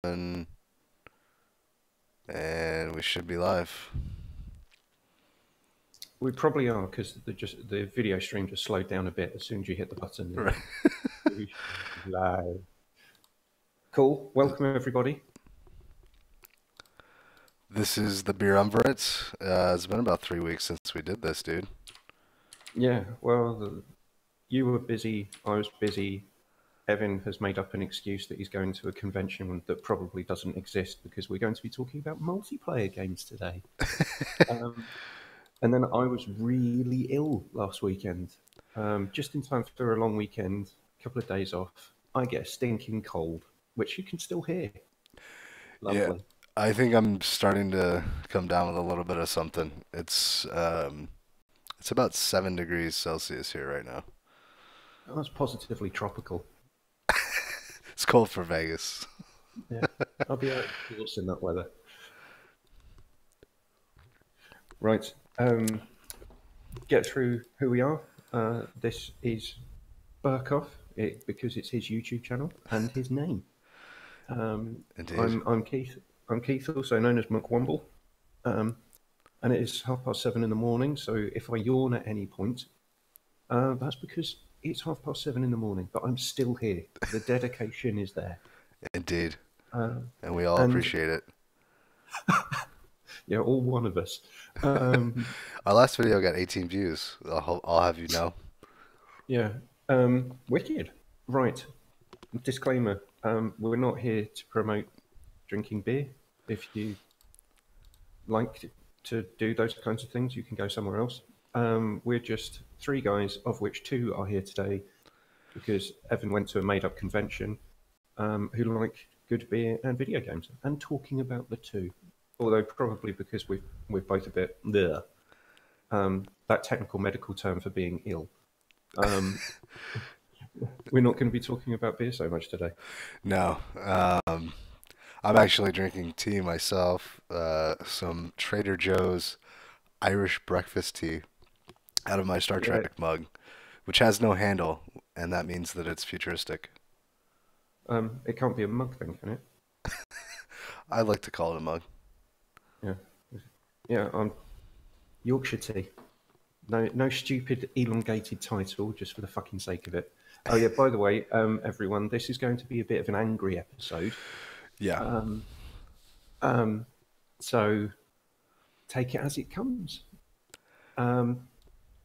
one, and we should be live. We probably are because the video stream just slowed down a bit as soon as you hit the button. Right. Live. Cool. Welcome everybody. This is the Beerumverate. It's been about 3 weeks since we did this, dude. Yeah. Well, you were busy. I was busy. Evan has made up an excuse that he's going to a convention that probably doesn't exist because we're going to be talking about multiplayer games today. And then I was really ill last weekend. Just in time for a long weekend, a couple of days off. I get a stinking cold, which you can still hear. Lovely. Yeah, I think I'm starting to come down with a little bit of something. It's about 7 degrees Celsius here right now. Oh, that's positively tropical. It's cold for Vegas. Yeah, I'll be out in that weather. Right. Get through who we are. This is Burkoff, because it's his YouTube channel and his name. Indeed. I'm Keith. I'm Keith, also known as McWomble. And it is 7:30 in the morning. So if I yawn at any point, that's because it's 7:30 in the morning. But I'm still here. The dedication is there. Indeed. And we all appreciate it. Yeah, all one of us. Our last video got 18 views. I'll have you know. Yeah. Wicked. Right. Disclaimer. We're not here to promote drinking beer. If you like to do those kinds of things, you can go somewhere else. We're just 3 guys, of which 2 are here today because Evan went to a made-up convention, who like good beer and video games and talking about the two. Although probably because we're both a bit bleh, that technical medical term for being ill. We're not going to be talking about beer so much today. No. I'm actually drinking tea myself. Some Trader Joe's Irish breakfast tea out of my Star Trek mug, which has no handle, and that means that it's futuristic. It can't be a mug then, can it? I like to call it a mug. Yeah. Yeah, Yorkshire tea. No stupid elongated title just for the fucking sake of it. Oh yeah, by the way, everyone, this is going to be a bit of an angry episode. Yeah. So take it as it comes.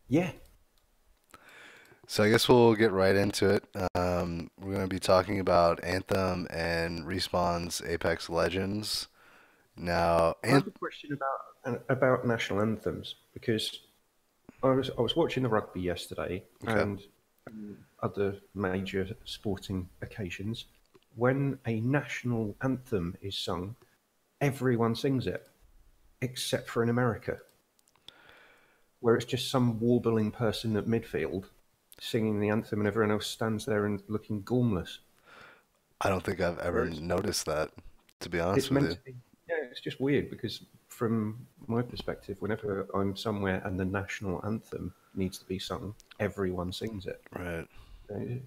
Yeah. So I guess we'll get right into it. We're going to be talking about Anthem and Respawn's Apex Legends. Now, I have a question about national anthems because I was watching the rugby yesterday and other major sporting occasions. When a national anthem is sung, everyone sings it, except for in America, where it's just some warbling person at midfield singing the anthem and everyone else stands there and looking gormless. I don't think I've ever noticed that, to be honest with you. Yeah, it's just weird because from my perspective, whenever I'm somewhere and the national anthem needs to be sung, everyone sings it. Right.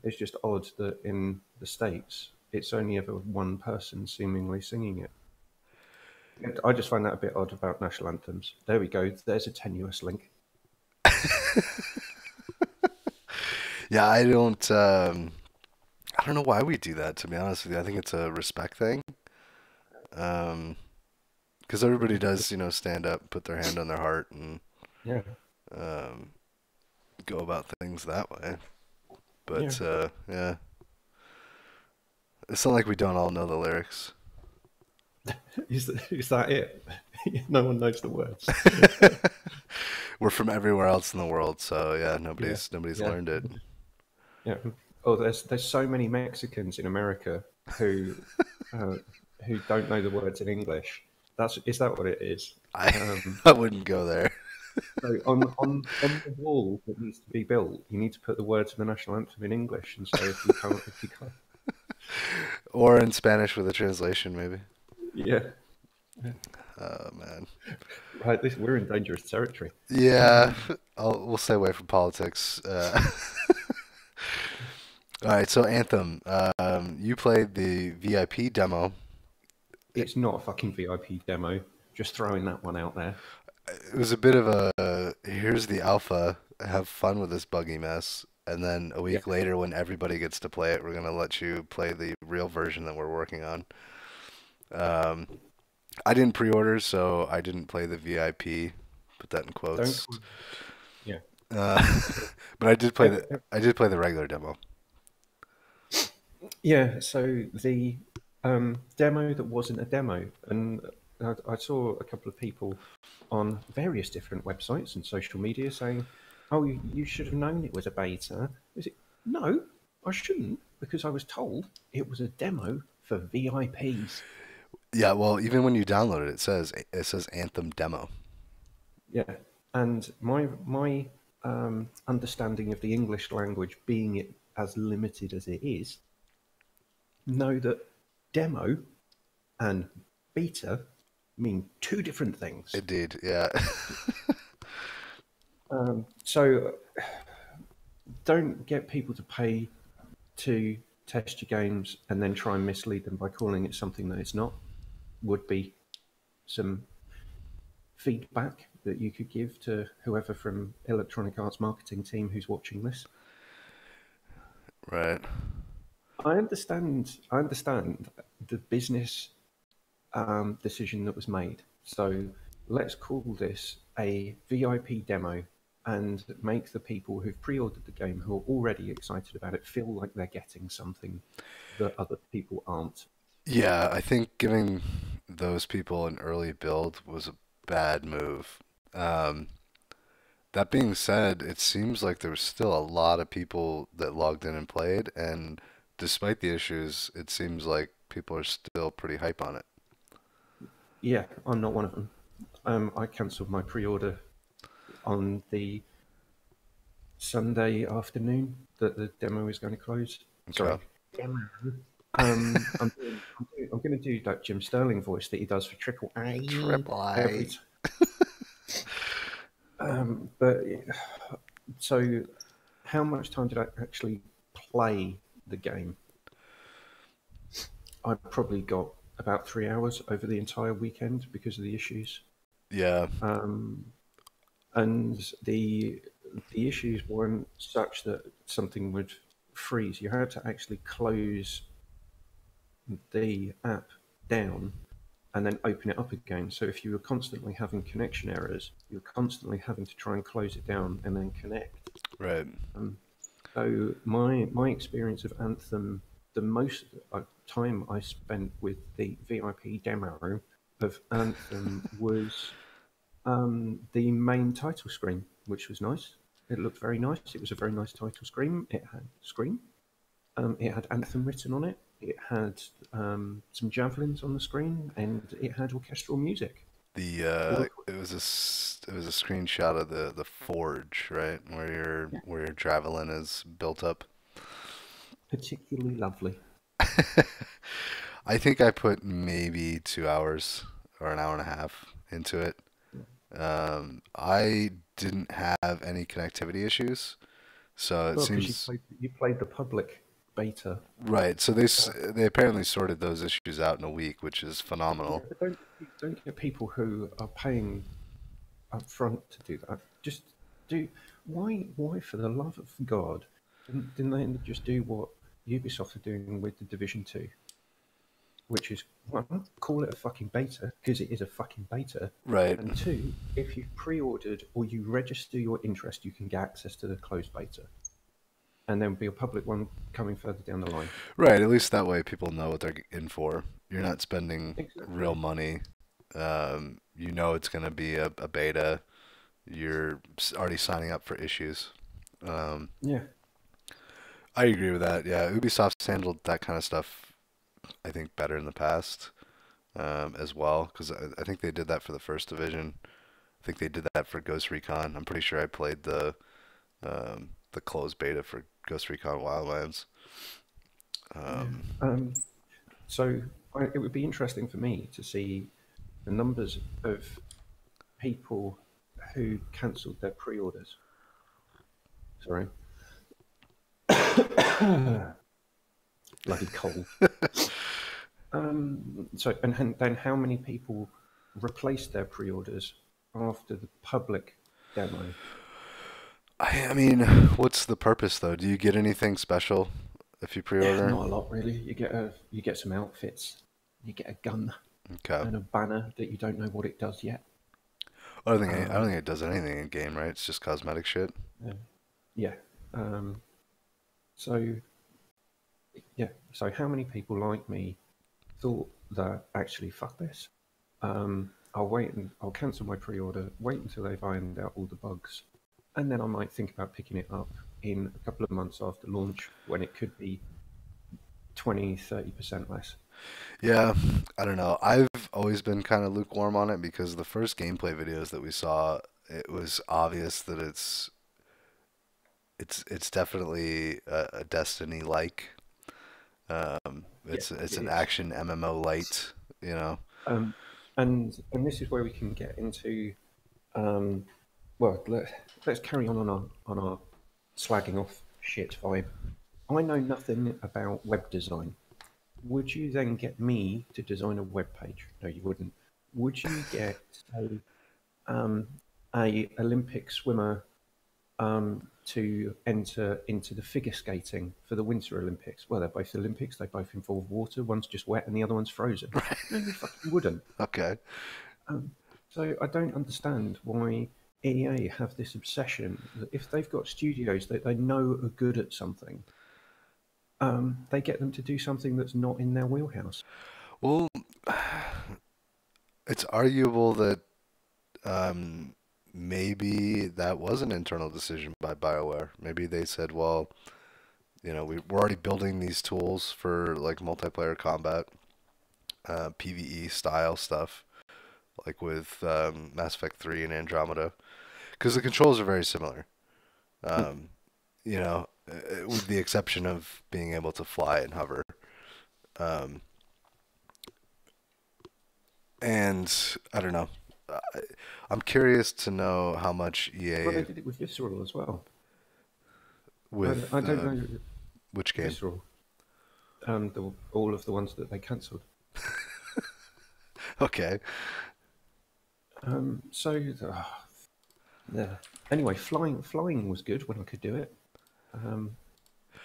It's just odd that in the States, it's only ever one person seemingly singing it. And I just find that a bit odd about national anthems. There we go. There's a tenuous link. Yeah, I don't know why we do that, to be honest with you. I think it's a respect thing. Because everybody does, stand up, put their hand on their heart, and go about things that way. But yeah, it's not like we don't all know the lyrics. Is that it? No one knows the words. We're from everywhere else in the world, so yeah, nobody's learned it. Yeah. Oh, there's so many Mexicans in America who don't know the words in English. Is that what it is? I wouldn't go there. So on the wall that needs to be built, you need to put the words of the national anthem in English, and so if you can't, or in Spanish with a translation, maybe. Yeah. Oh man. Right, we're in dangerous territory. Yeah, we'll stay away from politics. All right, so Anthem, you played the VIP demo, It's not a fucking VIP demo. Just throwing that one out there. It was a bit of a here's the alpha, have fun with this buggy mess, and then a Yeah. week later when everybody gets to play it, we're gonna let you play the real version that we're working on. Um, I didn't pre-order, so I didn't play the VIP. Put that in Don't. quotes. Yeah. Uh, but Ev- ev- I did play the regular demo. Yeah. So the demo that wasn't a demo, and I saw a couple of people on various different websites and social media saying, "Oh, you should have known it was a beta." Is it? No, I shouldn't because I was told it was a demo for VIPs. Yeah, well, even when you download it, it says Anthem demo. Yeah, and my understanding of the English language, being it as limited as it is, know that demo and beta mean two different things. Indeed, yeah. So don't get people to pay to test your games and then try and mislead them by calling it something that it's not. Would be some feedback that you could give to whoever from Electronic Arts marketing team who's watching this. Right. I understand. I understand the business decision that was made. So let's call this a VIP demo and make the people who've pre-ordered the game who are already excited about it feel like they're getting something that other people aren't. Yeah, I think giving those people an early build was a bad move. Um, that being said, it seems like there was still a lot of people that logged in and played, and despite the issues, it seems like people are still pretty hype on it. Yeah, I'm not one of them. I cancelled my pre-order on the Sunday afternoon that the demo is going to close. Okay. Sorry, demo. I'm going to do that Jim Sterling voice that he does for Triple A Triple every A. time. But so, how much time did I actually play the game? I probably got about 3 hours over the entire weekend because of the issues. Yeah. And the issues weren't such that something would freeze. You had to actually close the app down and then open it up again. So if you were constantly having connection errors, you're constantly having to try and close it down and then connect. Right. So my experience of Anthem, the most time I spent with the VIP demo of Anthem was the main title screen, which was nice. It looked very nice. It was a very nice title screen. It had screen. It had Anthem written on it. It had some javelins on the screen, and it had orchestral music. All the, It was a screenshot of the forge, right, yeah, where your javelin is built up. particularly lovely. I think I put maybe 2 hours or an hour and a half into it. I didn't have any connectivity issues, so it Well, because seems you played the public beta. right. So they apparently sorted those issues out in a week, which is Yeah, phenomenal. but don't get people who are paying up front to do that. Just do why for the love of God didn't they just do what Ubisoft are doing with the Division 2, which is one, call it a fucking beta because it is a fucking beta, Right. and two, if you've pre-ordered or you register your interest, you can get access to the closed beta, and then be a public one coming further down the line. Right. At least that way people know what they're in for. You're not spending real Exactly. money. You know it's going to be a beta. You're already signing up for issues. Um, Yeah. I agree with that. Yeah, Ubisoft's handled that kind of stuff, I think, better in the past as well, because I think they did that for the first division. I think they did that for Ghost Recon. I'm pretty sure I played the closed beta for Ghost Recon Wildlands. Yeah. Um, So it would be interesting for me to see the numbers of people who cancelled their pre-orders. Sorry, bloody cold. And then how many people replaced their pre-orders after the public demo? I mean, what's the purpose though? Do you get anything special if you pre-order? Not a lot really. You get some outfits, you get a gun Okay. and a banner that you don't know what it does yet. I don't Um, think it does anything in game, right? It's just cosmetic shit. uh, yeah. Um, so yeah. So how many people like me thought that actually fuck this? I'll wait and I'll cancel my pre-order. Wait until they've ironed out all the bugs, and then I might think about picking it up in a couple of months after launch when it could be 20-30% less. Yeah, I don't know. I've always been kind of lukewarm on it because the first gameplay videos that we saw, it was obvious that it's definitely a Destiny like. Yeah, It's it an is. action MMO light, you know. Um, and this is where we can get into um, well, let's carry on our slagging off shit vibe. I know nothing about web design. Would you then get me to design a web page? No, you wouldn't. Would you get um, a Olympic swimmer to enter into the figure skating for the Winter Olympics? Well, they're both Olympics. They both involve water. One's just wet and the other one's frozen. No, you fucking wouldn't. Okay. Um, so I don't understand why EA have this obsession that if they've got studios that they know are good at something, they get them to do something that's not in their wheelhouse. Well, it's arguable that um, maybe that was an internal decision by BioWare. Maybe they said, well, we're already building these tools for like multiplayer combat, PvE style stuff, like with Mass Effect 3 and Andromeda, because the controls are very similar. Um, with the exception of being able to fly and hover. Um, and I don't know. I, I'm curious to know how much Well, they EA did it with Visceral as well. with I don't know which game. Visceral, all of the ones that they cancelled. Okay. So, yeah. Anyway, flying was good when I could do it. Um,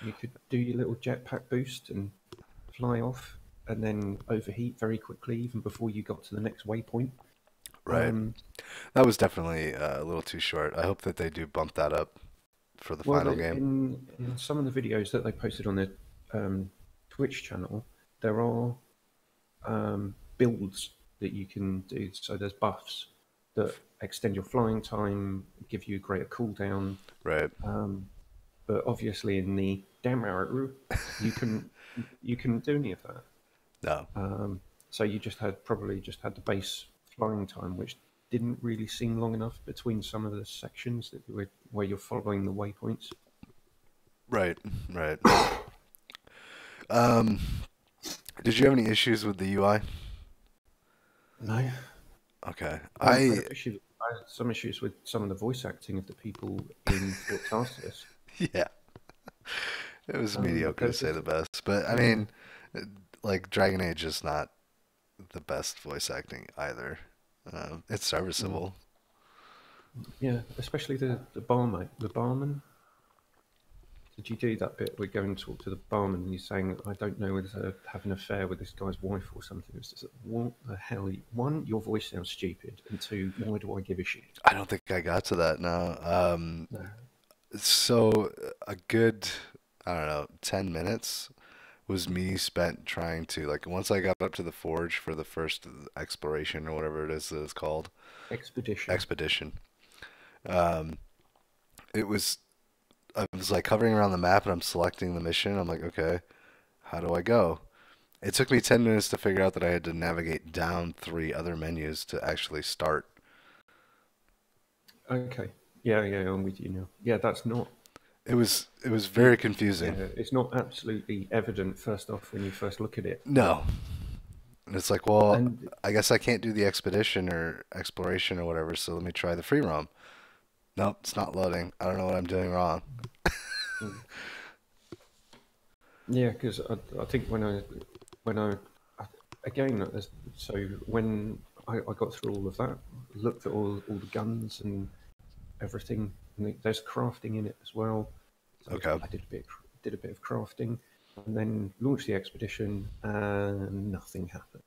you could do your little jetpack boost and fly off, and then overheat very quickly, even before you got to the next waypoint. Right. Um, That was definitely a little too short. I hope that they do bump that up for the well, final game. in some of the videos that they posted on their Twitch channel, there are builds that you can do. So there's buffs that extend your flying time, give you a greater cooldown. Right. Um, but obviously, in the demo, you can you couldn't do any of that. No. So you probably just had the base flying time, which didn't really seem long enough between some of the sections where you're following the waypoints. Right. Right. Um, did you have any issues with the UI? No, Okay. I had some issues with some of the voice acting of the people in Fort Tartarus. Yeah, it was mediocre to There's say this, the best, but I yeah, mean, like Dragon Age is not the best voice acting either. It's mm, serviceable. yeah, especially the barmaid, the barman. Did you do that bit? We go and talk to the barman, and he's saying, "I don't know whether to have an affair with this guy's wife or something." It's just like, what the hell? One, your voice sounds stupid, and two, why do I give a shit? I don't think I got to that now. No. So a good, I don't know, 10 minutes was me spent trying to, like, once I got up to the forge for the first exploration or whatever it is that it's called, Expedition. expedition. Um, it was, I was like hovering around the map and I'm selecting the mission. I'm like, okay, how do I go? It took me 10 minutes to figure out that I had to navigate down three other menus to actually start. Okay. Yeah, yeah, I'm with you now. Yeah, that's not It was it, very confusing. yeah, it's not absolutely evident first off when you first look at it. No. And it's like, well, And I guess I can't do the expedition or exploration or whatever, so let me try the free roam. Nope, it's not loading. I don't know what I'm doing wrong. yeah, because I think when I again, so when I got through all of that, looked at all the guns and everything, and there's crafting in it as well. So Okay. I did a bit of crafting, and then launched the expedition, and nothing happened.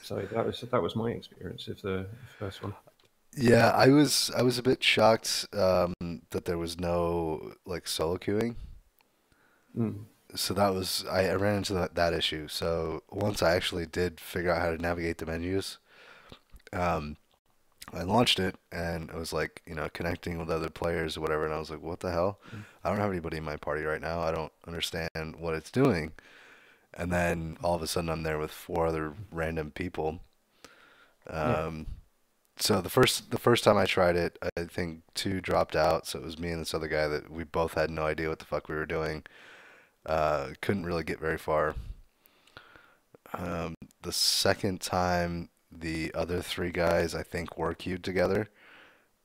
So that was my experience of the first one. Yeah, I was a bit shocked that there was no like solo queuing. Mm, So that was I ran into that issue. So once I actually did figure out how to navigate the menus, um, I launched it and it was like, connecting with other players or whatever, and I was like, what the hell? mm, I don't have anybody in my party right now. I don't understand what it's doing. And then all of a sudden I'm there with four other random people. yeah, Um, so the first time I tried it, I think two dropped out, so it was me and this other guy that we both had no idea what the fuck we were doing. Couldn't really get very far. The second time, the other three guys I think were queued together,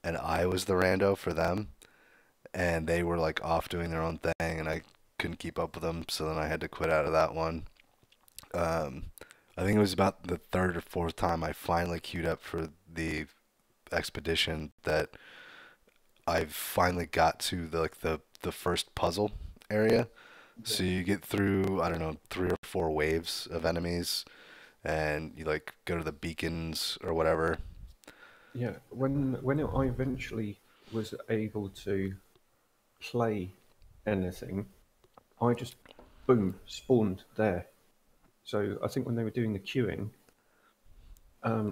and I was the rando for them, and they were like off doing their own thing, and I couldn't keep up with them, so then I had to quit out of that one. Um, I think it was about the third or fourth time I finally queued up for the expedition that I finally got to the first puzzle area. yeah, So you get through, I don't know, three or four waves of enemies, and you like go to the beacons or whatever. yeah. I eventually was able to play anything, I just boom spawned there. So I think when they were doing the queuing,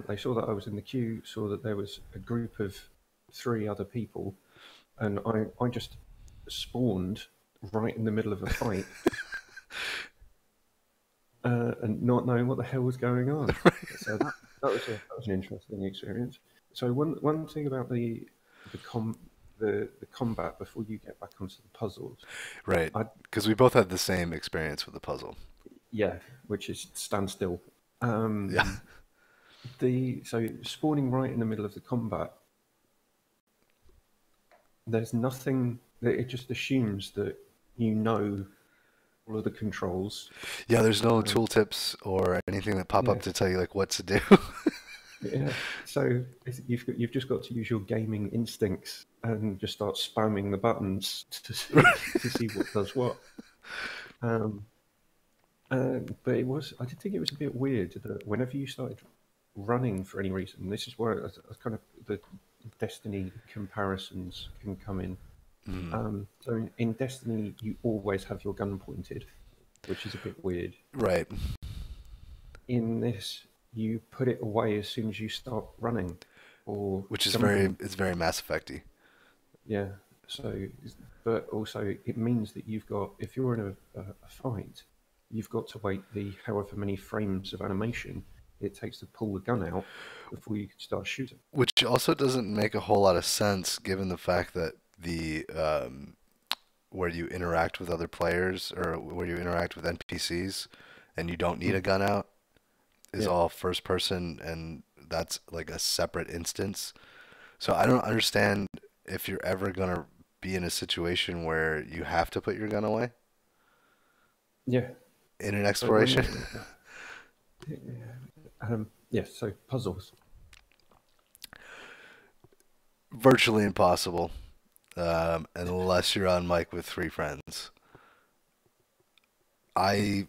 they saw that I was in the queue, saw that there was a group of three other people, and I just spawned right in the middle of a fight, and not knowing what the hell was going on. So that was an interesting experience. So one thing about the com the combat before you get back onto the puzzles, Right, I because we both had the same experience with the puzzle. yeah, which is stand still. Yeah, Um, the so spawning right in the middle of the combat, there's nothing that it just assumes that you know all of the controls. yeah. There's no Um, tooltips or anything that pop up yeah, to tell you like what to do. yeah. So you've just got to use your gaming instincts and just start spamming the buttons to see what does what. Um, but I did think it was a bit weird that whenever you started running for any reason, this is where kind of the Destiny comparisons can come in. Mm, So in Destiny, you always have your gun pointed, which is a bit weird. right, In this, you put it away as soon as you start running or which is jumping. it's very Mass Effecty. Yeah. So, but also it means that you've got, if you're in a fight, you've got to wait the however many frames of animation it takes to pull the gun out before you can start shooting. Which also doesn't make a whole lot of sense given the fact that the where you interact with other players or where you interact with NPCs and you don't need a Mm. gun out is Yeah. all first person, and that's like a separate instance. So I don't understand if you're ever gonna be in a situation where you have to put your gun away Yeah. in an So exploration. yeah, so puzzles. Virtually impossible, unless you're on mic with three friends. I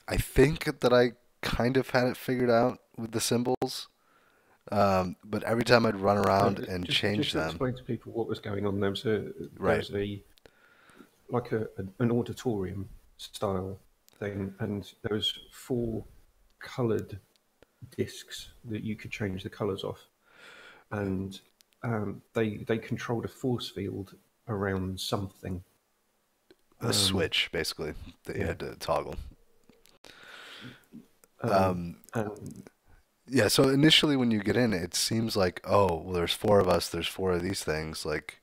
I think that I kind of had it figured out with the symbols, but every time I'd run around and Just change to them, explain to people what was going on, there right? was like an auditorium style thing, and there was four coloured discs that you could change the colours of, and they controlled a force field around something. A Um, switch, basically, that you yeah, had to toggle. um, Um, and yeah, so initially when you get in, it seems like, oh, well, there's four of us, there's four of these things. Like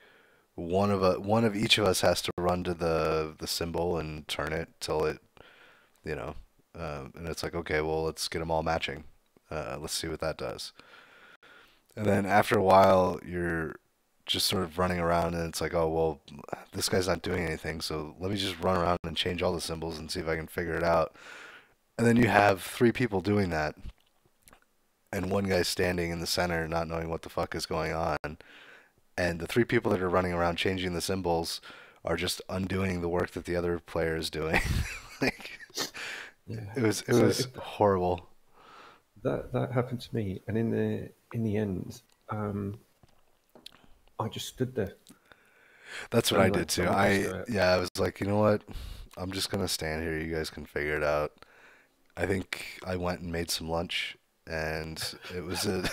one of each of us has to run to the symbol and turn it till it, you know, and it's like, okay, well, let's get them all matching. Let's see what that does. And then after a while, you're just sort of running around, and it's like, oh well, this guy's not doing anything, so let me just run around and change all the symbols and see if I can figure it out. And then you have three people doing that, and one guy standing in the center, not knowing what the fuck is going on. And the three people that are running around changing the symbols are just undoing the work that the other player is doing. Like, Yeah. it So was horrible. that happened to me, and in the end, I just stood there That's what I and did let too. someone else do it. I was like, you know what? I'm just gonna stand here. You guys can figure it out. I think I went and made some lunch, and it was a.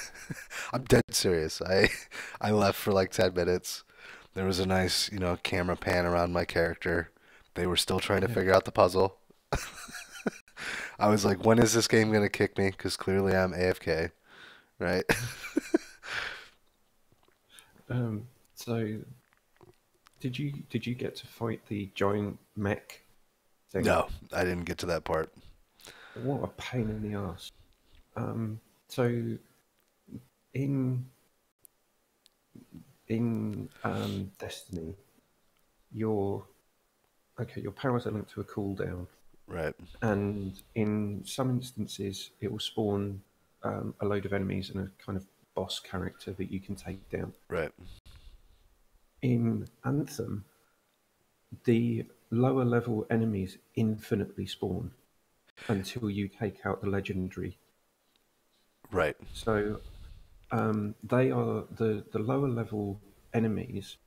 I'm dead serious. I left for like 10 minutes. There was a nice, camera pan around my character. They were still trying to Yeah. figure out the puzzle. I was like, when is this game gonna kick me? Because clearly I'm AFK, right? So did you get to fight the giant mech thing? No, I didn't get to that part. What a pain in the ass. So in Destiny, your your powers are linked to a cooldown, Right, and in some instances, it will spawn a load of enemies and a kind of boss character that you can take down. right. In Anthem, the lower level enemies infinitely spawn until you take out the legendary. Right. So they are the lower level enemies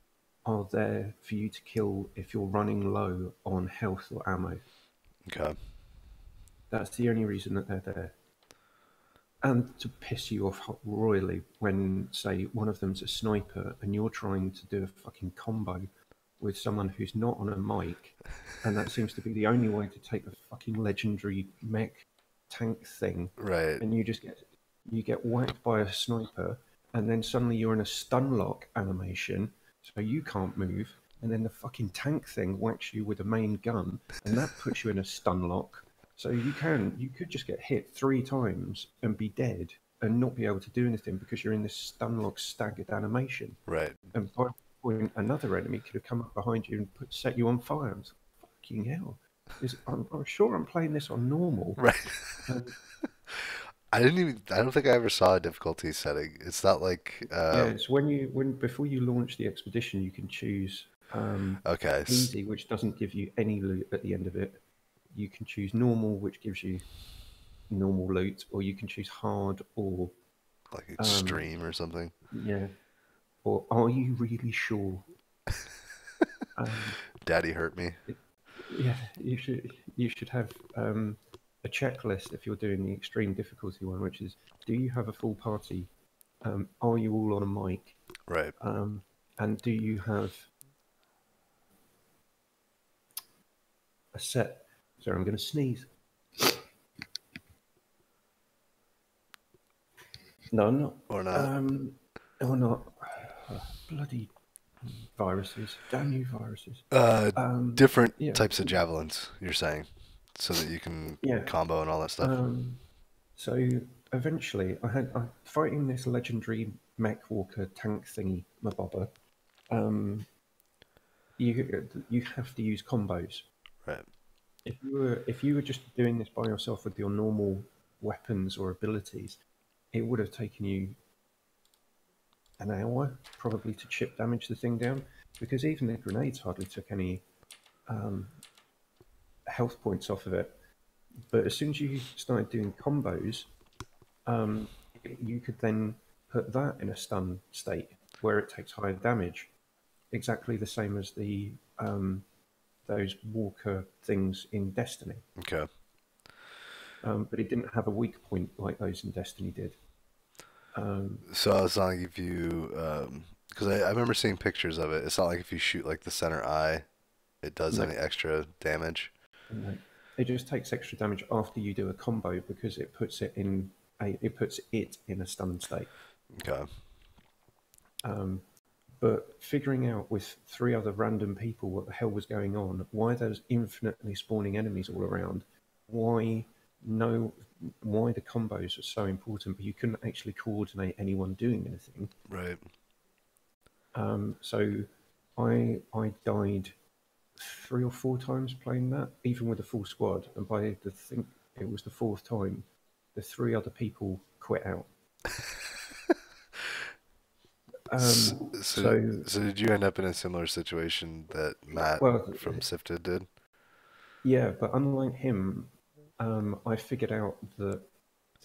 are there for you to kill if you're running low on health or ammo. Okay. That's the only reason that they're there. And to piss you off royally when, say, one of them's a sniper and you're trying to do a fucking combo with someone who's not on a mic, and that seems to be the only way to take the fucking legendary mech tank thing, Right. and you get whacked by a sniper, and then suddenly you're in a stun lock animation, so you can't move, and then the fucking tank thing whacks you with a main gun, and that puts you in a stun lock. So you could just get hit 3 times and be dead and not be able to do anything because you're in this stun lock staggered animation. Right. And by that point, another enemy could have come up behind you and set you on fire. I was like, fucking hell! I'm sure I'm playing this on normal. Right. Um, I don't think I ever saw a difficulty setting. It's not like, yeah, it's when before you launch the expedition, you can choose okay, easy, which doesn't give you any loot at the end of it. You can choose normal, which gives you normal loot, or you can choose hard or like um, extreme or something. yeah, or are you really sure? Um, Daddy hurt me. yeah, you should have a checklist if you're doing the extreme difficulty one, which is: do you have a full party? Are you all on a mic? Right. Um, and do you have a set? Sorry, I'm going to sneeze. No, I'm not. Or not. Um, or not. Bloody viruses! Damn you, viruses! Uh, Um, Different yeah, types of javelins, you're saying, so that you can yeah. combo and all that stuff. So eventually, I'm fighting this legendary mech walker tank thingy, mabobber. Um, you have to use combos. Right. If you were just doing this by yourself with your normal weapons or abilities, it would have taken you an hour probably to chip damage the thing down, because even the grenades hardly took any health points off of it. But as soon as you started doing combos, um, you could then put that in a stun state where it takes higher damage, exactly the same as the those walker things in Destiny. Okay. But it didn't have a weak point like those in Destiny did. So it's not like if you, because I remember seeing pictures of it. It's not like if you shoot like the center eye, it does No, any extra damage. no, it just takes extra damage after you do a combo because it puts it in a stun state. Okay. Um, but figuring out with 3 other random people what the hell was going on, why there's infinitely spawning enemies all around, why no, why the combos are so important, but you couldn't actually coordinate anyone doing anything. Right. So I died 3 or 4 times playing that, even with a full squad. And by the think it was the fourth time, the three other people quit out. S- Um, So, so so did you end up in a similar situation that Matt well, from Sifted did? yeah, but unlike him, I figured out that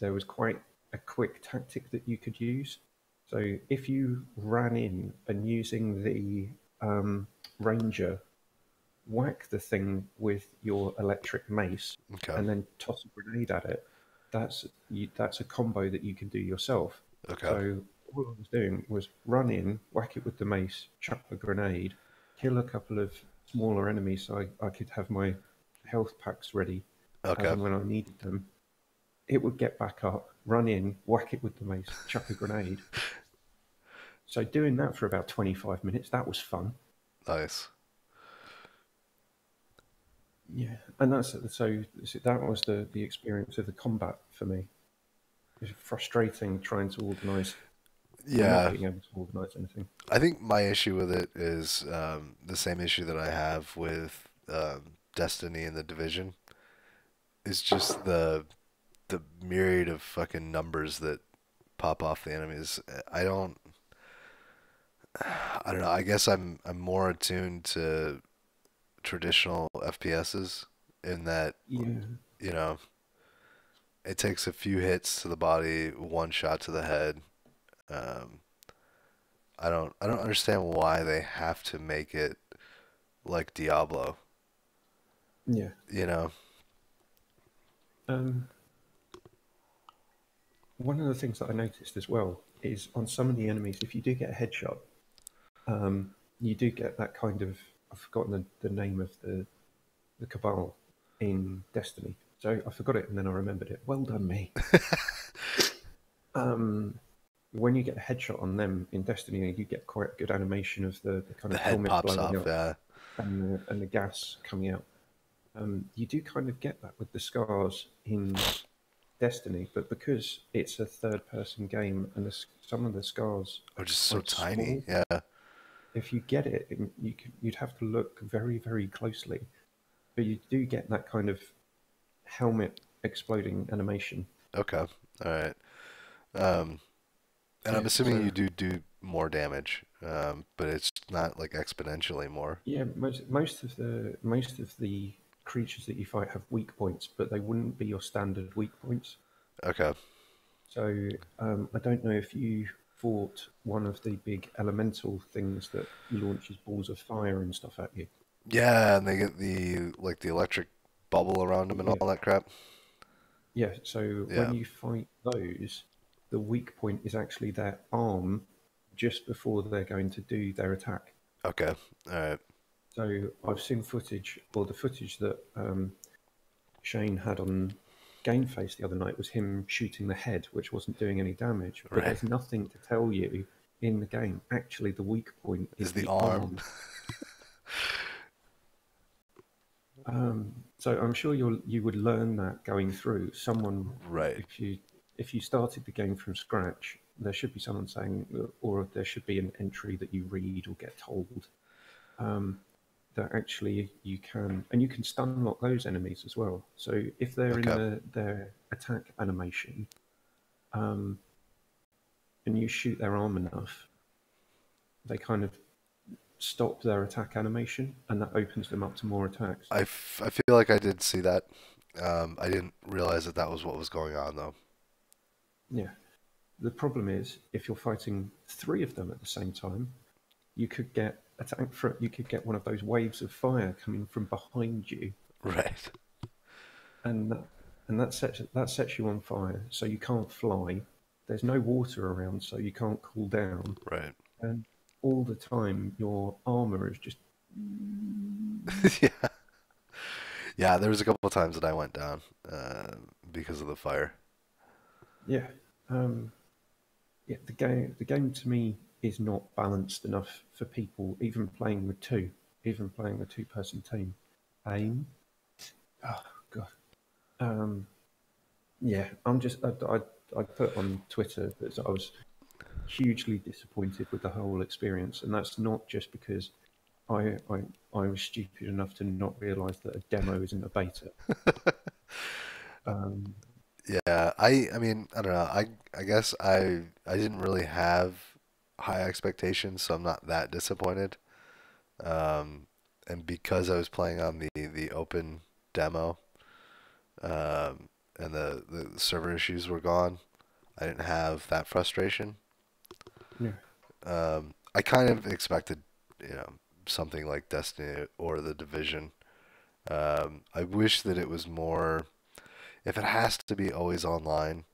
there was quite a quick tactic that you could use. So if you ran in and using the ranger, whack the thing with your electric mace, Okay. and then toss a grenade at it, that's a combo that you can do yourself. Okay. So all I was doing was run in, whack it with the mace, chuck a grenade, kill a couple of smaller enemies so I could have my health packs ready as Okay. and when I needed them. It would get back up, run in, whack it with the mace, chuck a grenade. So doing that for about 25 minutes, that was fun. Nice. Yeah, and so that was the experience of the combat for me. It's frustrating trying to organise or not Yeah. being able to organise anything. I think my issue with it is the same issue that I have with Destiny and the Division. Is just the myriad of fucking numbers that pop off the enemies. I don't know. I guess I'm more attuned to traditional FPSs in that, Yeah, you know, it takes a few hits to the body, one shot to the head. Um, I don't understand why they have to make it like Diablo, yeah. you know? Um, One of the things that I noticed as well is on some of the enemies, if you do get a headshot, you do get that kind of, I've forgotten the name of the Cabal in Destiny. So I forgot it and then I remembered it. Well done, me. Um, when you get a headshot on them in Destiny, you get quite a good animation of the kind The of head helmet pops blowing off. up Yeah. and the gas coming out. You do kind of get that with the scars in Destiny, but because it's a third-person game and some of the scars Or are just so quite tiny. small, Yeah. if you get it, you'd have to look very, very closely. But you do get that kind of helmet exploding animation. Okay. All right. Um, and Yeah. I'm assuming So you do more damage, but it's not like exponentially more. yeah, most of the creatures that you fight have weak points, but they wouldn't be your standard weak points. Okay. So I don't know if you fought one of the big elemental things that launches balls of fire and stuff at you. Yeah, and they get the electric bubble around them and Yeah, all that crap. yeah. So when Yeah. you fight those, the weak point is actually their arm just before they're going to do their attack. Okay. All right. So I've seen footage, or the footage that Shane had on Game Face the other night was him shooting the head, which wasn't doing any damage. But Right. there's nothing to tell you in the game. Actually, the weak point Is is the the arm. arm. So I'm sure you would learn that going through. Someone, Right. if you started the game from scratch, there should be someone saying, or there should be an entry that you read or get told um, that actually you can, and you can stun lock those enemies as well. So if they're in Okay. their attack animation, um, and you shoot their arm enough, they kind of stop their attack animation, and that opens them up to more attacks. I feel like I did see that. I didn't realize that that was what was going on though. Yeah. The problem is if you're fighting three of them at the same time, you could get attacked for you could get one of those waves of fire coming from behind you, Right. and that sets you on fire, so you can't fly. There's no water around, so you can't cool down, Right. and all the time your armor is just Yeah. Yeah. There was a couple of times that I went down because of the fire. yeah. Um, yeah, the game to me is not balanced enough for people even playing with two, even playing a two-person team. Aim. Oh god. Yeah, I'm just I put on Twitter that I was hugely disappointed with the whole experience, and that's not just because I I, I was stupid enough to not realise that a demo isn't a beta. Um, Yeah, I mean, I don't know. I guess I didn't really have high expectations, so I'm not that disappointed. Um, and because I was playing on the open demo, and the server issues were gone, I didn't have that frustration. yeah, I kind of expected, you know, something like Destiny or The Division. I wish that it was more. If it has to be always online,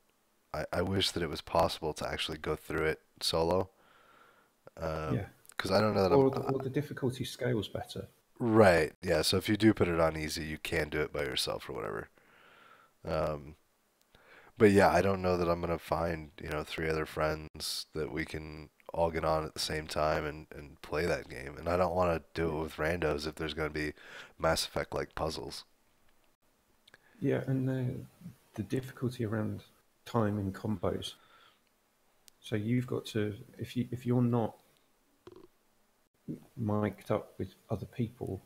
I wish that it was possible to actually go through it solo. yeah, Because I don't know that I'm. or the difficulty scales better. Right, yeah. So if you do put it on easy, you can do it by yourself or whatever. Um, but yeah, I don't know that I'm gonna find, three other friends that we can all get on at the same time and play that game. And I don't want to do it with randos if there's gonna be Mass Effect like puzzles. Yeah, and the difficulty around time in combos. So you've got to, if you're not mic'd up with other people,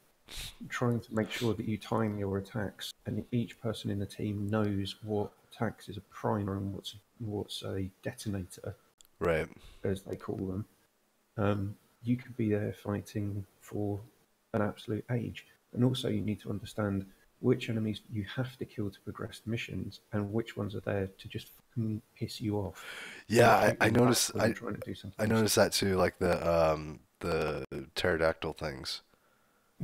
trying to make sure that you time your attacks, and each person in the team knows what attacks is a primer and what's a detonator, Right. as they call them. You could be there fighting for an absolute age, and also you need to understand which enemies you have to kill to progress the missions, and which ones are there to just fucking piss you off or Yeah, shoot I you back noticed when I you're trying to do something I else. noticed that too, like the pterodactyl things.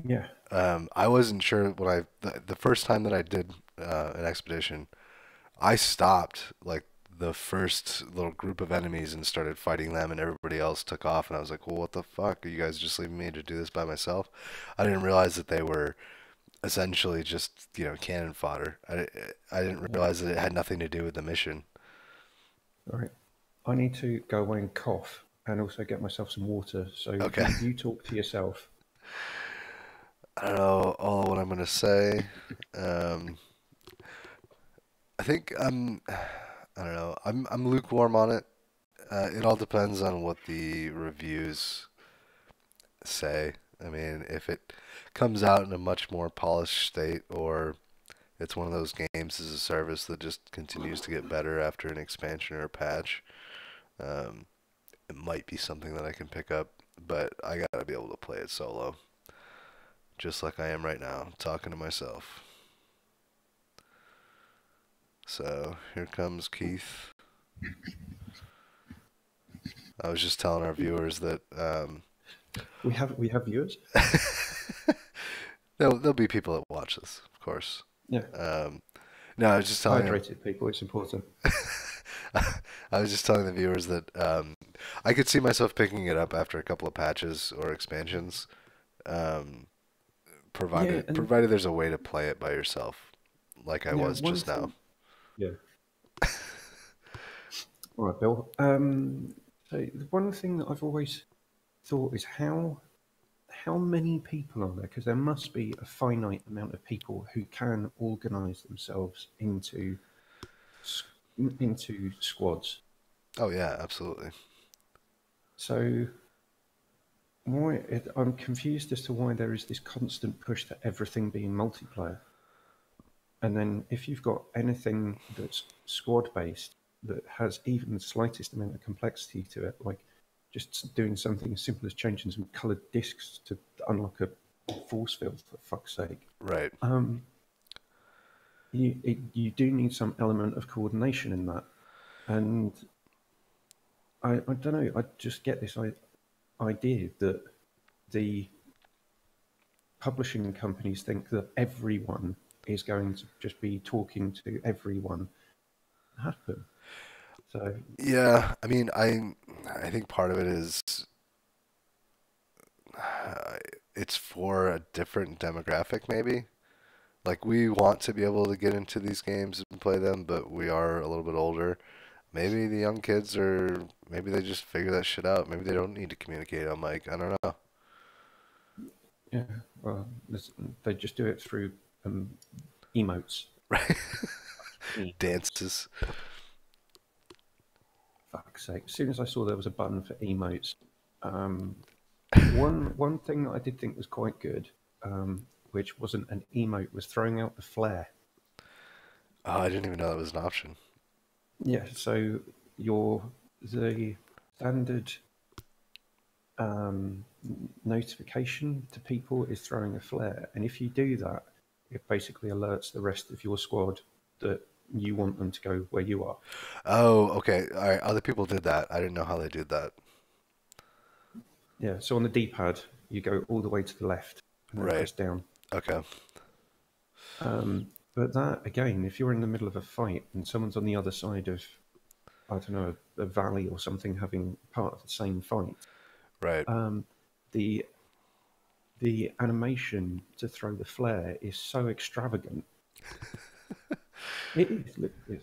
Yeah, I wasn't sure when the first time that I did an expedition, I stopped like the first little group of enemies and started fighting them, and everybody else took off, and I was like, well, what the fuck? Are you guys just leaving me to do this by myself? I didn't realize that they were essentially just, cannon fodder. I didn't yeah. realize that it had nothing to do with the mission. All right. I need to go away and cough and also get myself some water. So Okay. you talk to yourself. I don't know all what I'm gonna say. Um, I think I don't know. I'm lukewarm on it. It all depends on what the reviews say. I mean, if it comes out in a much more polished state, or it's one of those games as a service that just continues to get better after an expansion or a patch, um, it might be something that I can pick up. But I gotta be able to play it solo, just like I am right now, talking to myself. So here comes Keith. I was just telling our viewers that We have viewers. there'll be people that watch this, of course. Yeah, Um, no, I was just telling him. hydrated people. It's important. I was just telling the viewers that I could see myself picking it up after a couple of patches or expansions, um, Yeah, provided and provided there's a way to play it by yourself, like I yeah, was one just now. thing. Yeah. All right, Bill. So the one thing that I've always thought is how many people are there? Because there must be a finite amount of people who can organise themselves s- into squads. Oh yeah, absolutely. So I'm confused as to why there is this constant push to everything being multiplayer. And then if you've got anything that's squad based that has even the slightest amount of complexity to it, like just doing something as simple as changing some coloured discs to unlock a force field, for fuck's sake, Right. um, you do need some element of coordination in that. And I don't know, I just get this idea that the publishing companies think that everyone is going to just be talking to everyone happen. So Yeah, I mean, I think part of it is uh, it's for a different demographic, maybe. Like we want to be able to get into these games and play them, but we are a little bit older. Maybe the young kids are, maybe they just figure that shit out. Maybe they don't need to communicate on mic. I don't know. yeah, well, they just do it through um, emotes. Right? Emotes. Dances. Fuck's fuck's sake! As soon as I saw there was a button for emotes, um, one thing that I did think was quite good, which wasn't an emote, was throwing out the flare. Oh, I didn't even know that was an option. Yeah, so your the standard um, notification to people is throwing a flare, and if you do that, it basically alerts the rest of your squad that you want them to go where you are. Oh, okay. All right. Other people did that. I didn't know how they did that. Yeah, so on the D-pad, you go all the way to the left and then Right. press down. Okay. But that, again, if you're in the middle of a fight and someone's on the other side of, I don't know, a valley or something having part of the same fight, Right. the the animation to throw the flare is so extravagant. It is. Look at this.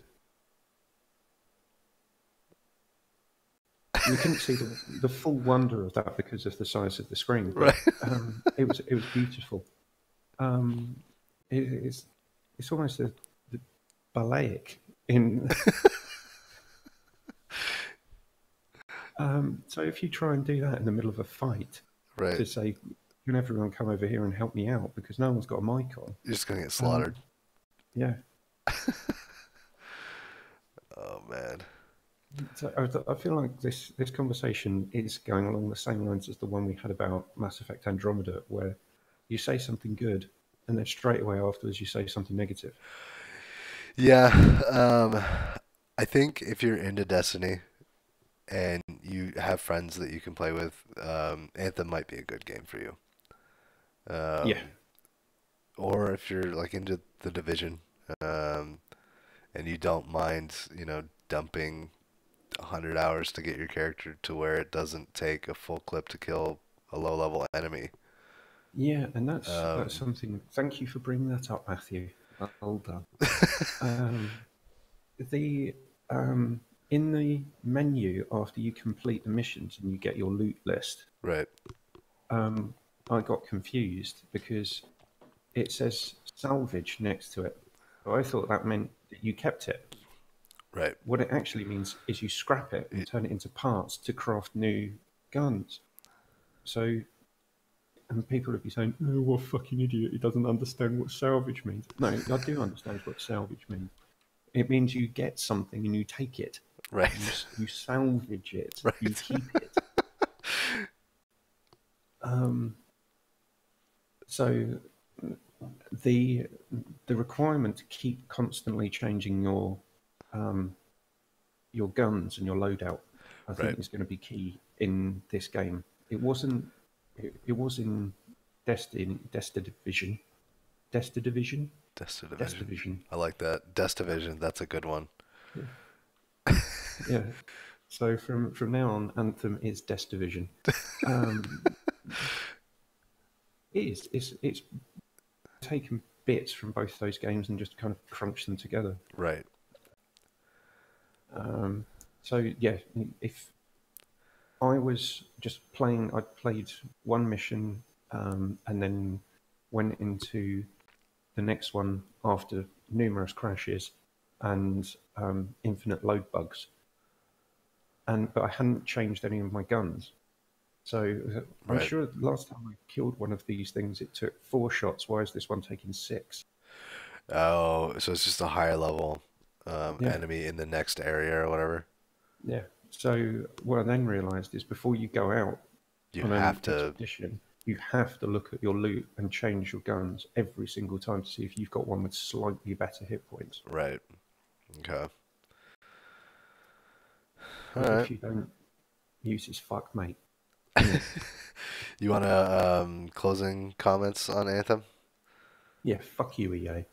You couldn't see the full wonder of that because of the size of the screen, Right. but it was beautiful. Um, it's almost the ballet in. So if you try and do that in the middle of a fight Right. to say, "Can everyone come over here and help me out?" because no one's got a mic on. You're just gonna get Um, slaughtered. yeah. Oh man. So I feel like this conversation is going along the same lines as the one we had about Mass Effect Andromeda, where you say something good and then straight away afterwards you say something negative. Yeah. I think if you're into Destiny and you have friends that you can play with, Anthem might be a good game for you. Yeah. Um, or if you're like into the Division, um, and you don't mind, dumping 100 hours to get your character to where it doesn't take a full clip to kill a low level enemy. Yeah, and that's Um, something. Thank you for bringing that up, Matthew. Well done. Um, the in the menu after you complete the missions and you get your loot list, right, um, I got confused because it says salvage next to it. But I thought that meant that you kept it. right. What it actually means is you scrap it and turn it into parts to craft new guns. So, and people would be saying, "Oh, what a fucking idiot! He doesn't understand what salvage means." No, I do understand what salvage means. It means you get something and you take it. Right. You salvage it. You Right. keep it. Um, so the the requirement to keep constantly changing um, your guns and your loadout, I Right. think, is going to be key in this game. It wasn't. It was in Destiny Division, Destivision. Destivision. I like that. Destivision. That's a good one. Yeah. Yeah. So from now on, Anthem is Destivision. Um, it's taken bits from both those games and just kind of crunched them together. Right. So yeah, if I was just playing, I'd played one mission and then went into the next one after numerous crashes and infinite load bugs. But I hadn't changed any of my guns. So I'm Right. sure the last time I killed one of these things, it took 4 shots. Why is this one taking 6? Oh, so it's just a higher level Yeah, enemy in the next area or whatever. yeah. So what I then realised is before you go out You on have an to. expedition, you have to look at your loot and change your guns every single time to see if you've got one with slightly better hit points. Right. Okay. All Because right. if you don't, use his fuck, mate. You want to closing comments on Anthem? Yeah, fuck you, EA.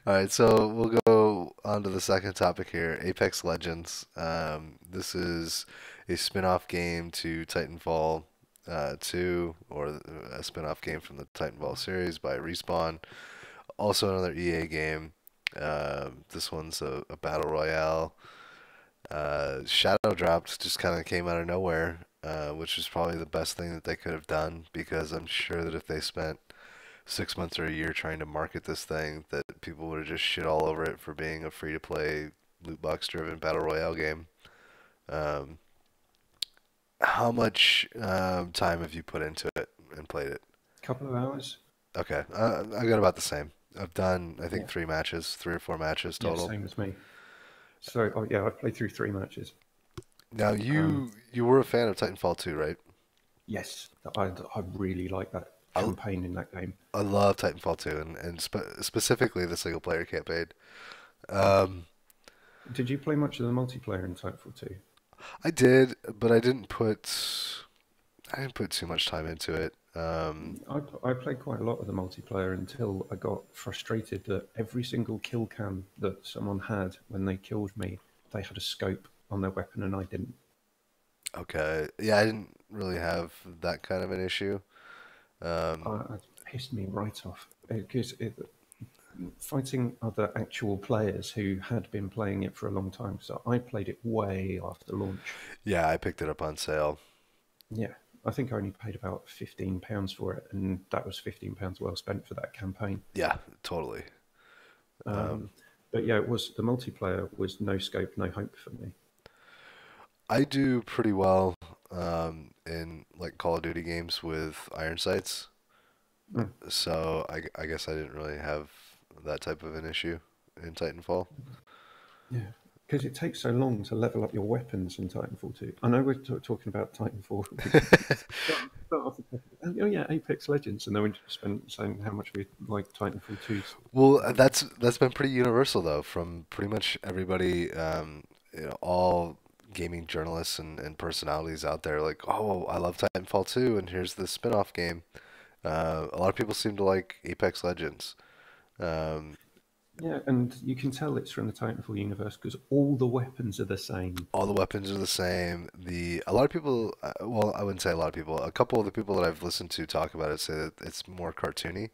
All right, so we'll go on to the second topic here, Apex Legends. This is a spin-off game to Titanfall 2, or a spin-off game from the Titanfall series by Respawn. Also another EA game. This one's a battle royale. Shadow dropped, just kind of came out of nowhere, which was probably the best thing that they could have done because I'm sure that if they spent 6 months or a year trying to market this thing that people would have just shit all over it for being a free-to-play loot box driven battle royale game. Um, how much time have you put into it and played it? Couple of hours. Okay, I got about the same. I've done, I think, Yeah. 3 matches, 3 or 4 matches Yeah, total. same as me. So, oh, yeah, I played through 3 matches. Now, Um, you were a fan of Titanfall 2, right? yes, I really like that I, campaign in that game. I love Titanfall 2 and specifically the single player campaign. Um, Did you play much of the multiplayer in Titanfall 2? I did, but I didn't put too much time into it. I played quite a lot of the multiplayer until I got frustrated that every single kill cam that someone had when they killed me, they had a scope on their weapon and I didn't. Okay, yeah, I didn't really have that kind of an issue. Um, It pissed me right off because fighting other actual players who had been playing it for a long time. So I played it way after launch. yeah, I picked it up on sale. Yeah, I think I only paid about £15 for it, and that was £15 well spent for that campaign. Yeah, totally. Um, Um, but yeah, it was the multiplayer was no scope, no hope for me. I do pretty well in like Call of Duty games with iron sights, Mm. so I guess I didn't really have that type of an issue in Titanfall. Yeah, because it takes so long to level up your weapons in Titanfall 2. I know we're talking about Titanfall. We can start off the topic. Oh yeah, Apex Legends, and then we just spent saying how much we like Titanfall 2's. Well, that's been pretty universal though, from pretty much everybody, all gaming journalists and personalities out there. Like, oh, I love Titanfall 2, and here's the spin-off game. A lot of people seem to like Apex Legends. Um, Yeah, and you can tell it's from the Titanfall universe because all the weapons are the same. all the weapons are the same. A lot of people, well, I wouldn't say a lot of people. A couple of the people that I've listened to talk about it say that it's more cartoony.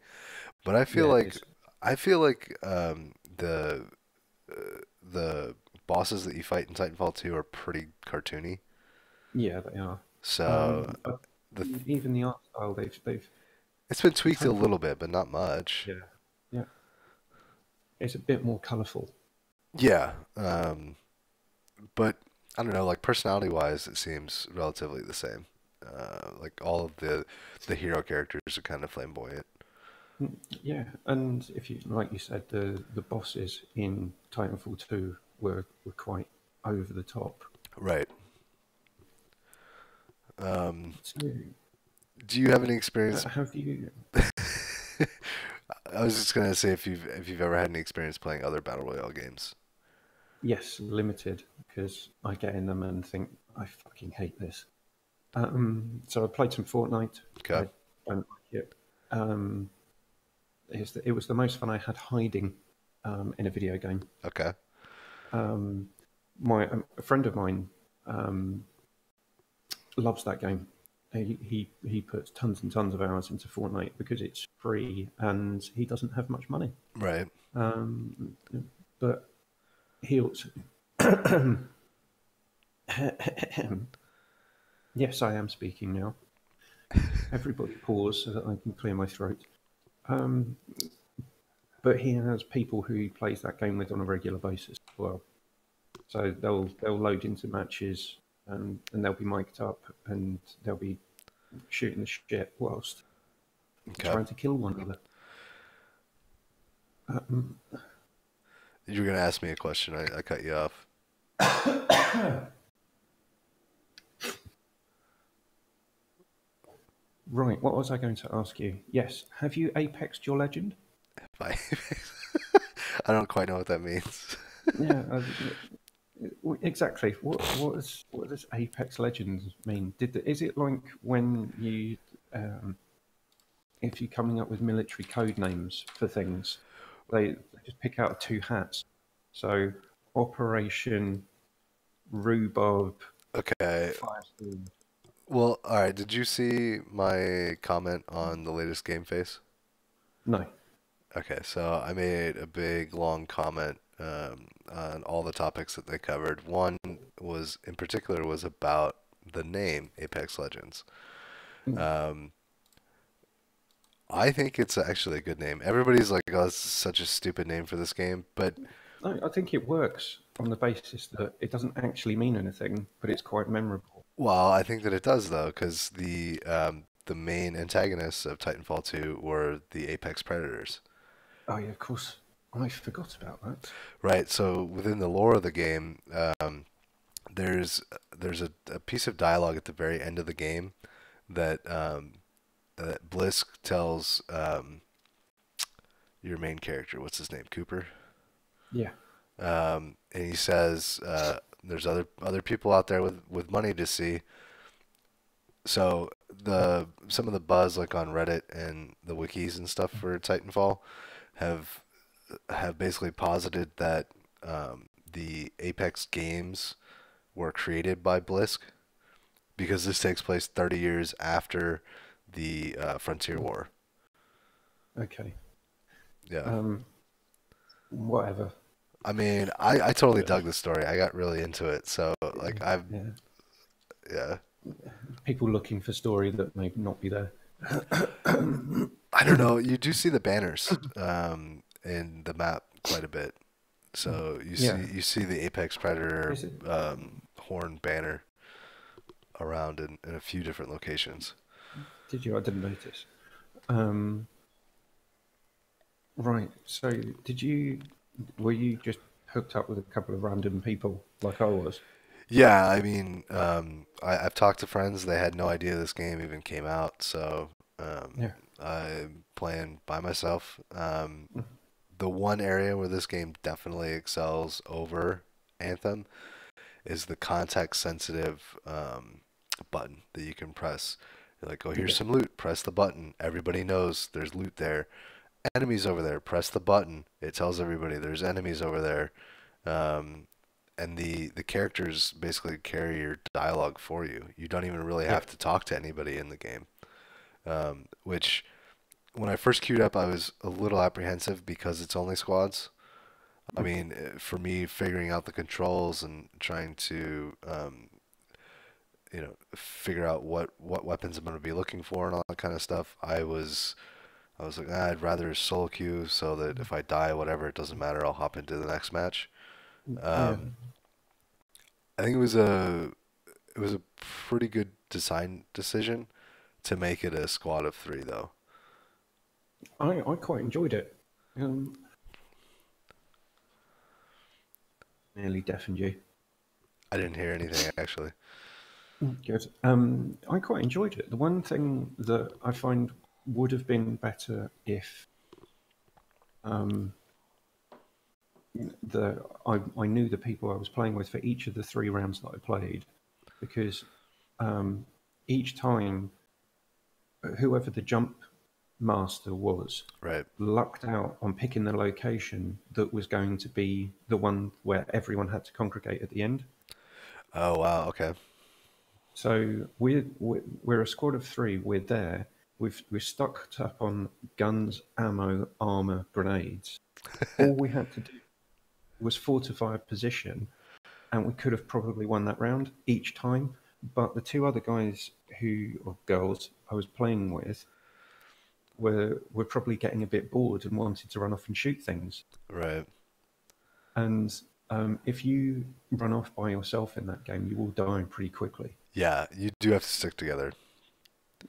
But Yeah, it is. I feel like the bosses that you fight in Titanfall 2 are pretty cartoony. Yeah, they are. So But the even the art style, they've it's been tweaked a Titanfall. little bit, but not much. Yeah, yeah, it's a bit more colourful. Yeah, but I don't know. Like personality wise, it seems relatively the same. Like all of the hero characters are kind of flamboyant. Yeah, and if you like you said, the bosses in Titanfall 2 were quite over the top. Right. Um, So, do you have any experience? have you? I was just gonna say if you've ever had any experience playing other battle royale games. Yes, limited because I get in them and think I fucking hate this. So I played some Fortnite. Okay. I don't like it. Um, it was the most fun I had hiding in a video game. Okay. Um, a friend of mine um, loves that game. He puts tons and tons of hours into Fortnite because it's free and he doesn't have much money. Right. Um, but he also yes, I am speaking now. Everybody pause so that I can clear my throat. Um, but he has people who he plays that game with on a regular basis as well. So they'll load into matches and they'll be mic'd up and they'll be shooting the shit whilst Okay. trying to kill one another. Um, You were gonna ask me a question. I cut you off. right, what was I going to ask you? Yes, have you apexed your legend? Bye. I don't quite know what that means. Yeah, exactly. What does Apex Legends mean? Is it like when you if you're coming up with military code names for things, they just pick out two hats. So Operation Rhubarb Okay. Firestorm. Well, all right. Did you see my comment on the latest game face? No. Okay, so I made a big long comment on all the topics that they covered. One was in particular was about the name Apex Legends. Mm. Um, I think it's actually a good name. Everybody's like, "Oh, this is such a stupid name for this game," but No, I think it works on the basis that it doesn't actually mean anything, but it's quite memorable. well, I think that it does though, because the main antagonists of Titanfall 2 were the apex predators. Oh yeah, of course. I forgot about that. Right. So within the lore of the game, there's a piece of dialogue at the very end of the game that that Blisk tells your main character. What's his name? Cooper. Yeah. And he says there's other people out there with money to see. So the some of the buzz like on Reddit and the wikis and stuff for Titanfall have basically posited that the Apex games were created by Blisk because this takes place 30 years after the Frontier War. Okay. Yeah. Um, Whatever. I mean, I totally dug the story. I got really into it. So like I've Yeah. yeah. People looking for story that may not be there. I don't know. You do see the banners in the map quite a bit. So Yeah. you see the Apex Predator Is it? horn banner around in a few different locations. Did you? I didn't notice. Um, right. So, did you? Were you just hooked up with a couple of random people like I was? Yeah, I mean, I've talked to friends. They had no idea this game even came out, so Yeah. I'm playing by myself. Mm. The one area where this game definitely excels over Anthem is the context-sensitive button that you can press. You're like, oh, here's Yeah. some loot. Press the button. Everybody knows there's loot there. Enemies over there. Press the button. It tells everybody there's enemies over there. Um, and the characters basically carry your dialogue for you. You don't even really Yeah. have to talk to anybody in the game. Which when I first queued up, I was a little apprehensive because it's only squads. I Mm. mean, for me, figuring out the controls and trying to, figure out what weapons I'm going to be looking for and all that kind of stuff, I was like, I'd rather solo queue so that if I die, whatever, it doesn't matter. I'll hop into the next match. Yeah. Um, I think it was a pretty good design decision to make it a squad of three, though. I quite enjoyed it. Um, Nearly deafened you. I didn't hear anything actually. Good. I quite enjoyed it. The one thing that I find would have been better if um, I knew the people I was playing with for each of the 3 rounds that I played, because um, each time whoever the jump master was Right. lucked out on picking the location that was going to be the one where everyone had to congregate at the end. Oh wow. Okay. So we're a squad of 3. We're there. We're stocked up on guns, ammo, armor, grenades. All we had to do was fortify a position, and we could have probably won that round each time. But the 2 other guys or girls I was playing with were probably getting a bit bored and wanted to run off and shoot things. Right. And if you run off by yourself in that game, you will die pretty quickly. Yeah, you do have to stick together.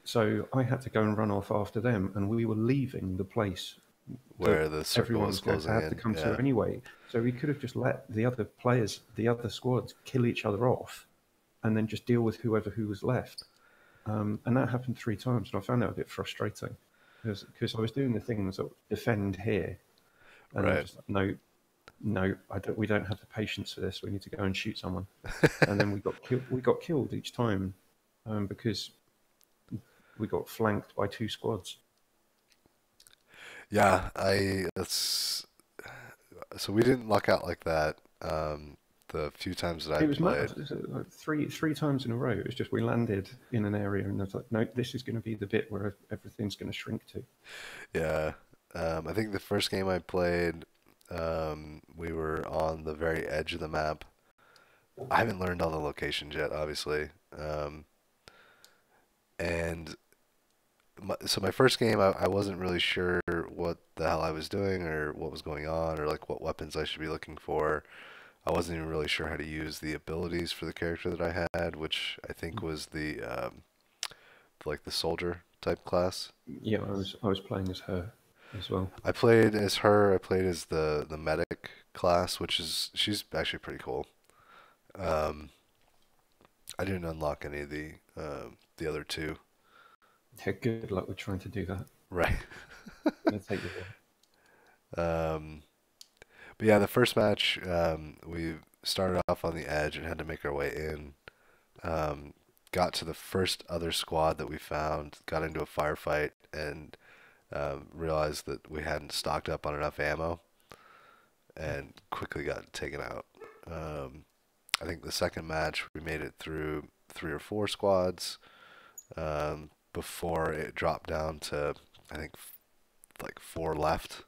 So I had to go and run off after them, and we were leaving the place that Where the circle everyone is was going to closing have to in. come to Yeah. anyway. So we could have just let the other players, the other squads, kill each other off, and then just deal with who was left. And that happened 3 times, and I found that a bit frustrating because I was doing the things that defend here, and they're Right. just like, no, no, we don't have the patience for this. We need to go and shoot someone, and then we got killed. We got killed each time because we got flanked by 2 squads. Yeah, I that's so we didn't luck out like that. The few times that I It was played. mad. It was, like three times in a row. It was just we landed in an area and I was like, no, this is going to be the bit where everything's going to shrink to. Yeah. I think the first game I played, we were on the very edge of the map. I haven't learned all the locations yet, obviously. And so my first game, I wasn't really sure what the hell I was doing or what was going on or like what weapons I should be looking for. I wasn't even really sure how to use the abilities for the character that I had, which I think was the like the soldier type class. Yeah, I was playing as her as well. I played as her. I played as the medic class, which is she's actually pretty cool. Um, I didn't unlock any of the other two. Yeah, good luck with trying to do that. Right. It's gonna take you a Um, but yeah, the first match we started off on the edge and had to make our way in. Um, got to the first other squad that we found, got into a firefight, and realized that we hadn't stocked up on enough ammo, and quickly got taken out. Um, I think the second match we made it through 3 or 4 squads before it dropped down to I think like 4 left,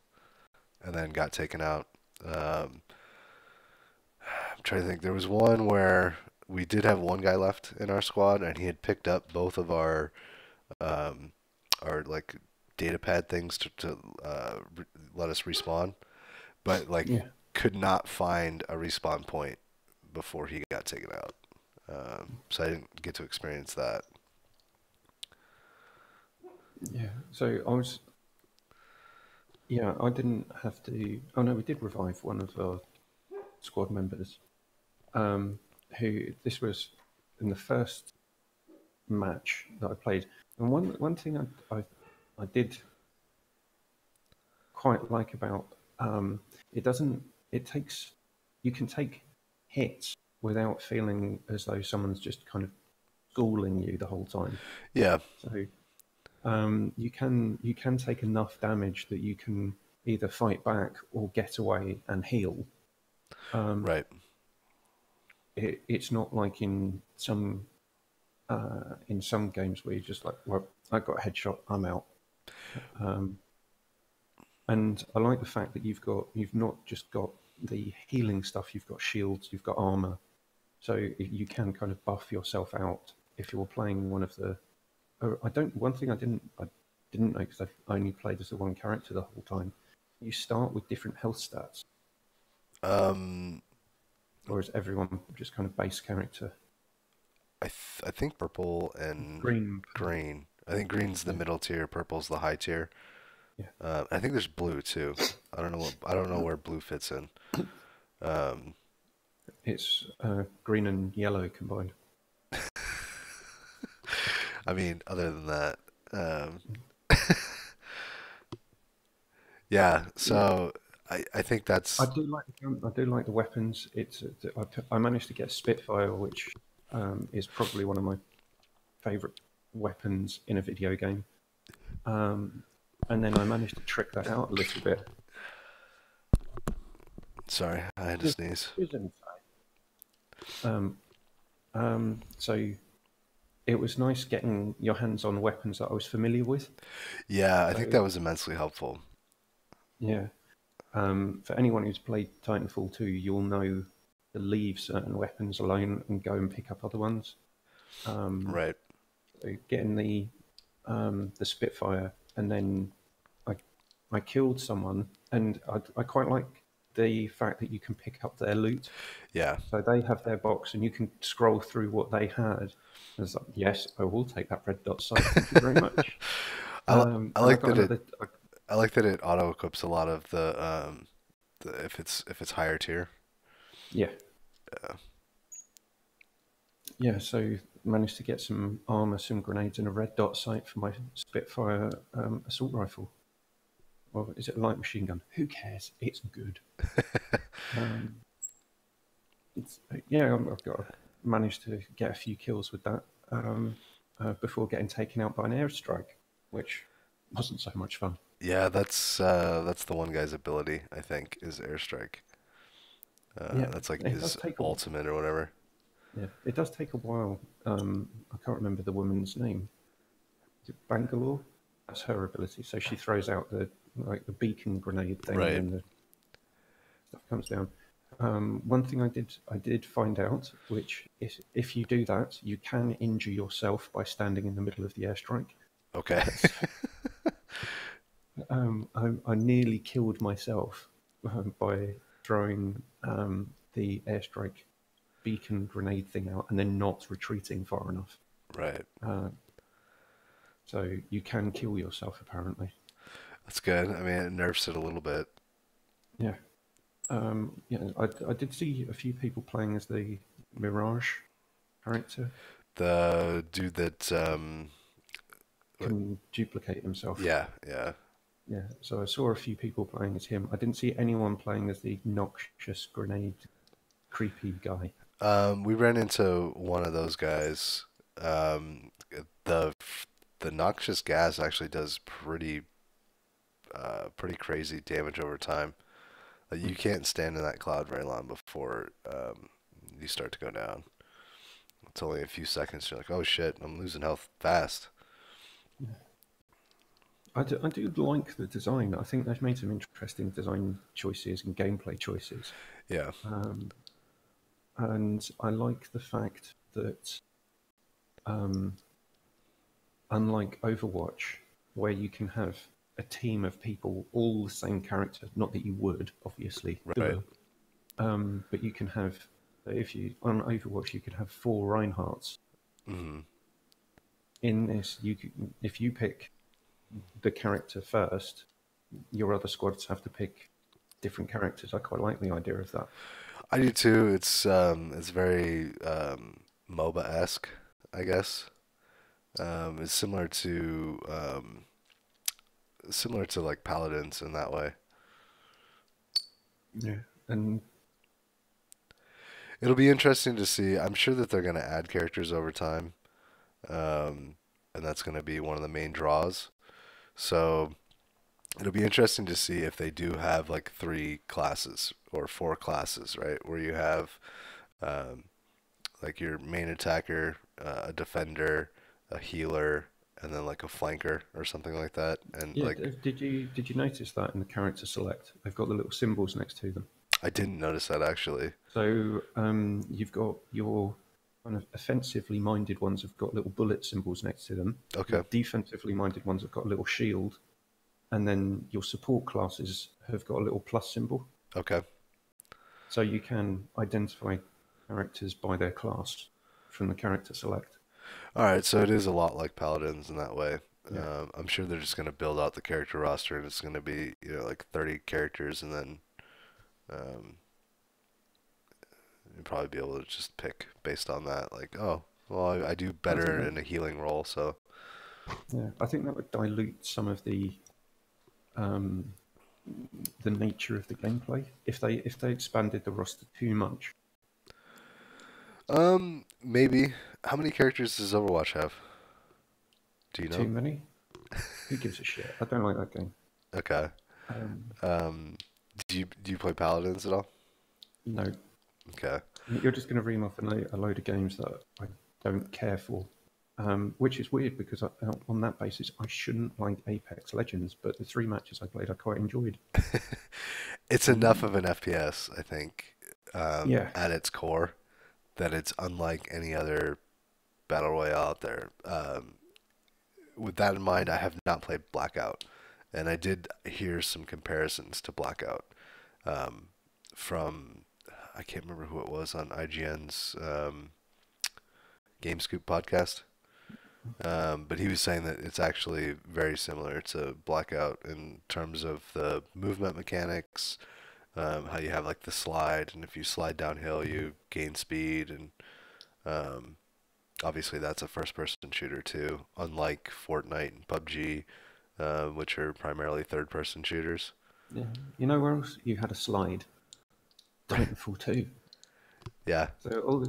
and then got taken out. I'm trying to think. There was one where we did have one guy left in our squad, and he had picked up both of um, our like data pad things to let us respawn, but like yeah, could not find a respawn point before he got taken out. So I didn't get to experience that. yeah. So I was, yeah, I didn't have to. Oh no, we did revive one of our squad members. Um, who this was in the first match that I played, and one thing I did quite like about it doesn't it takes you can take hits without feeling as though someone's just kind of schooling you the whole time. Yeah, So you can take enough damage that you can either fight back or get away and heal. Um, right. it's not like in some games where you're just like, well, I got a headshot, I'm out. Um, and I like the fact that you've not just got the healing stuff, you've got shields, you've got armor, so you can kind of buff yourself out if you're playing one of the. I don't. One thing I didn't know because I only played as the one character the whole time. You start with different health stats, Um, or is everyone just kind of base character? I think purple and Green. green. I think green's the Yeah, middle tier, purple's the high tier. yeah. I think there's blue too. I don't know where blue fits in. Um, It's green and yellow combined. I mean, other than that, um, yeah. Yeah, So I think I that's do like the gun. I do like the weapons. I managed to get Spitfire, which is probably one of my favorite weapons in a video game. Um, and then I managed to trick that out a little bit. sorry. I had to Is- sneeze. isn't it? So it was nice getting your hands on weapons that I was familiar with. Yeah, I think So that was immensely helpful. yeah, for anyone who's played Titanfall 2, you'll know to leave certain weapons alone and go and pick up other ones. Um, Right. so getting the Spitfire, and then I I killed someone, and I quite like the fact that you can pick up their loot. Yeah. So they have their box, and you can scroll through what they had. And it's like, yes, I will take that red dot sight. Thank you very much. I And I like got that another. I like that it auto equips a lot of the if it's higher tier. Yeah, Yeah. yeah. So managed to get some armor, some grenades, and a red dot sight for my Spitfire assault rifle. Or is it a light machine gun? Who cares? It's good. Um, yeah, I've got managed to get a few kills with that before getting taken out by an airstrike, which wasn't so much fun. Yeah, that's the one guy's ability, I think, is airstrike. Yeah, That's like it does his take a ultimate or whatever. yeah, it does take a while. I can't remember the woman's name. Is it Bangalore? That's her ability. So she throws out the beacon grenade thing, and Right. then the stuff comes down. One thing I did find out, which is if you do that, you can injure yourself by standing in the middle of the airstrike. Okay. I nearly killed myself by throwing the airstrike beacon grenade thing out and then not retreating far enough. Right. Uh, so you can kill yourself, apparently. That's good. I mean, it nerfs it a little bit. Yeah. Yeah, I did see a few people playing as the Mirage character, The dude that, what- can duplicate himself. yeah, yeah. Yeah, so I saw a few people playing as him. I didn't see anyone playing as the noxious grenade creepy guy. We ran into one of those guys. Um, the the noxious gas actually does pretty crazy damage over time. Like, you can't stand in that cloud very long before you start to go down. It's only a few seconds. You're like, oh shit, I'm losing health fast. I do like the design. I think they've made some interesting design choices and gameplay choices. Yeah, Um, and I like the fact that, um, unlike Overwatch, where you can have a team of people, all the same character, not that you would, obviously, right. but you can have, if you, on Overwatch, you could have four Reinhardts. Hmm. In this, if you pick the character first, your other squads have to pick different characters. I quite like the idea of that. I do too. It's very MOBA-esque, I guess. It's similar to like Paladins in that way. Yeah, and It'll be interesting to see. I'm sure that they're going to add characters over time, um, and that's going to be one of the main draws. So it'll be interesting to see if they do have like three classes or four classes, right? Where you have um, like your main attacker, a defender, a healer, and then like a flanker or something like that. And yeah, like, did you notice that in the character select? They've got the little symbols next to them. I didn't notice that actually. So you've got your kind of offensively minded ones have got little bullet symbols next to them. Your Okay, defensively minded ones have got a little shield, and then your support classes have got a little plus symbol. okay. So you can identify characters by their class from the character select. All right, so it is a lot like Paladins in that way. Yeah. I'm sure they're just going to build out the character roster, and it's going to be, like 30 characters, and then um, you'll probably be able to just pick based on that. Like, oh, well, I do I think better that, in a healing role, so yeah, I think that would dilute some of um, the nature of the gameplay if they expanded the roster too much. maybe. How many characters does Overwatch have? Do you Too know? many? Who gives a shit? I don't like that game. Okay. Um, Um, do you play Paladins at all? no, Okay. you're just going to ream off a load of games that I don't care for, which is weird because on that basis I shouldn't like Apex Legends, but the three matches I played I quite enjoyed. It's enough of an FPS, I think, Yeah, at its core, that it's unlike any other battle royale out there. With that in mind, I have not played Blackout, and I did hear some comparisons to Blackout um, from I can't remember who it was on IGN's Game Scoop podcast, but he was saying that it's actually very similar to Blackout in terms of the movement mechanics, how you have like the slide, and if you slide downhill, you gain speed, and um, obviously that's a first-person shooter too, unlike Fortnite and PUBG, which are primarily third-person shooters. yeah. You know where else you had a slide? Titanfall 2. Yeah, So all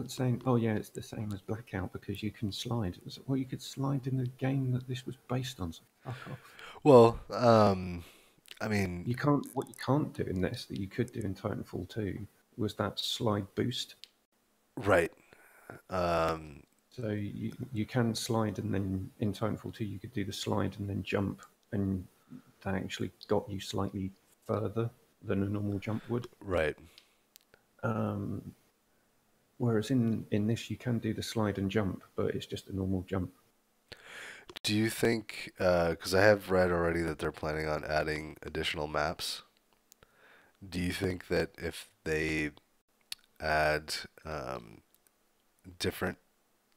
it's saying, oh yeah, it's the same as Blackout because you can slide. Well, you could slide in the game that this was based on. So fuck off. well, I mean, You can't. What you can't do in this that you could do in Titanfall 2 was that slide boost. right. Um, So you can slide, and then in Titanfall 2 you could do the slide and then jump, and that actually got you slightly further than a normal jump would. right. Um, Whereas in this you can do the slide and jump, but it's just a normal jump. Do you think, because I have read already that they're planning on adding additional maps, do you think that if they add different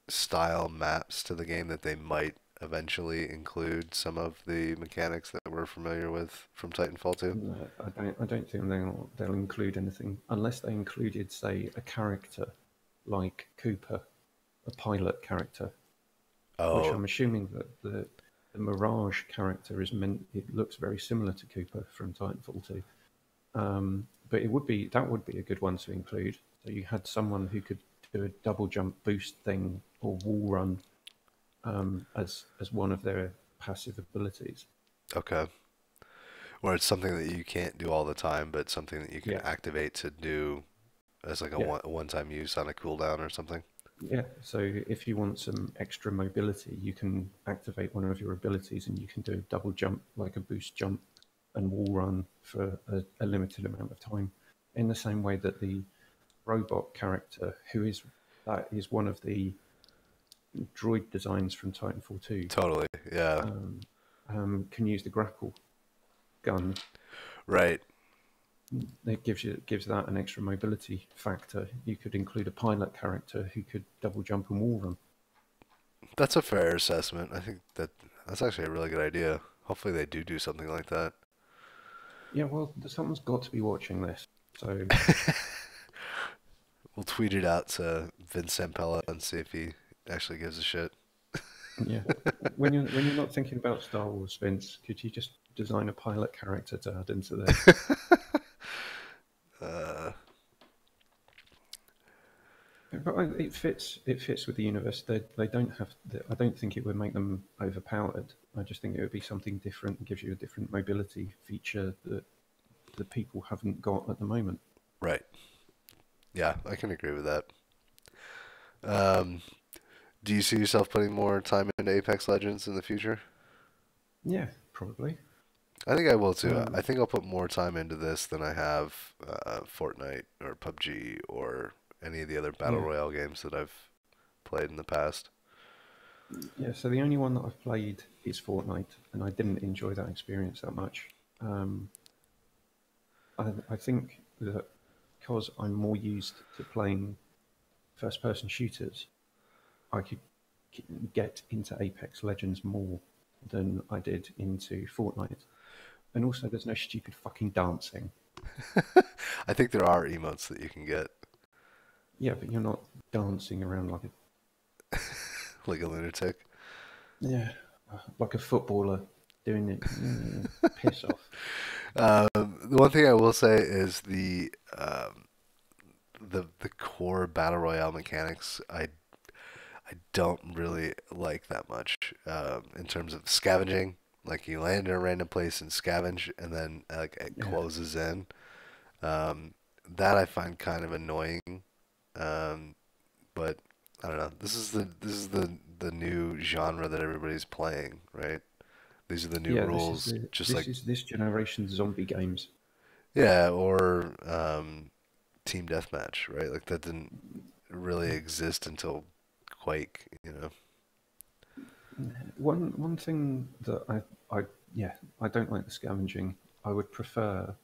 style maps to the game that they might eventually include some of the mechanics that we're familiar with from Titanfall 2? No, I don't think they'll include anything unless they included, say, a character like Cooper, a pilot character, which Oh, I'm assuming that the Mirage character is meant. It looks very similar to Cooper from Titanfall 2. But that would be a good one to include. So you had someone who could do a double jump boost thing or wall run as one of their passive abilities. okay. Where it's something that you can't do all the time, but something that you can Yeah, activate to do as like a yeah, one-time use on a cooldown or something. yeah. So if you want some extra mobility, you can activate one of your abilities and you can do a double jump, like a boost jump and wall run for a limited amount of time. In the same way that the robot character, that is one of the droid designs from Titanfall 2, Totally. Yeah. um, can use the grapple gun. Right. It gives that an extra mobility factor. You could include a pilot character who could double jump and wall run. That's a fair assessment. I think that's actually a really good idea. Hopefully they do something like that. Yeah, well, someone's got to be watching this. So We'll tweet it out to Vincent Pella and see if he actually gives a shit. yeah, when you're not thinking about Star Wars, Vince, could you just design a pilot character to add into this? Uh, But it fits. It fits with the universe. They don't have. I don't think it would make them overpowered. I just think it would be something different. It gives you a different mobility feature that the people haven't got at the moment. right. Yeah, I can agree with that. Um, do you see yourself putting more time into Apex Legends in the future? Yeah, probably. I think I will too. I Um, think I'll put more time into this than I have Fortnite or PUBG or any of the other battle yeah, royale games that I've played in the past. yeah. So the only one that I've played is Fortnite, and I didn't enjoy that experience that much. Um, I think that because I'm more used to playing first-person shooters, I could get into Apex Legends more than I did into Fortnite. And also, there's no stupid fucking dancing. I think there are emotes that you can get, Yeah, but you're not dancing around like a lunatic. yeah, like a footballer doing it. Piss off. The one thing I will say is the core battle royale mechanics. I don't really like that much in terms of scavenging. Like you land in a random place and scavenge, and then like it Yeah, closes in. Um, that I find kind of annoying. Um, but I don't know. This is the new genre that everybody's playing, right? These are the new yeah. This is rules. the Just this like is this generation's zombie games. yeah, or team deathmatch, right? Like that didn't really exist until Quake. One thing that I don't like the scavenging. I would prefer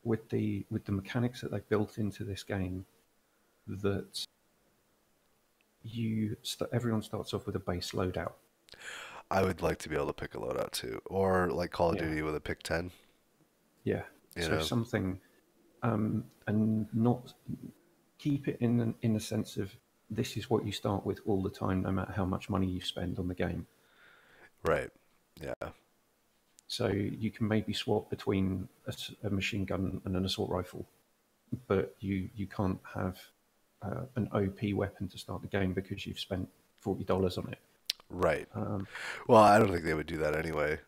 with the mechanics that they built into this game that everyone starts off with a base loadout. I would like to be able to pick a loadout too, or like Call of Yeah, Duty with a pick 10. yeah. You So know, something, and not keep it in the sense of this is what you start with all the time, no matter how much money you spend on the game. right? Yeah, So you can maybe swap between a machine gun and an assault rifle, but you can't have an OP weapon to start the game because you've spent $40 on it. right. Um, Well, I don't think they would do that anyway.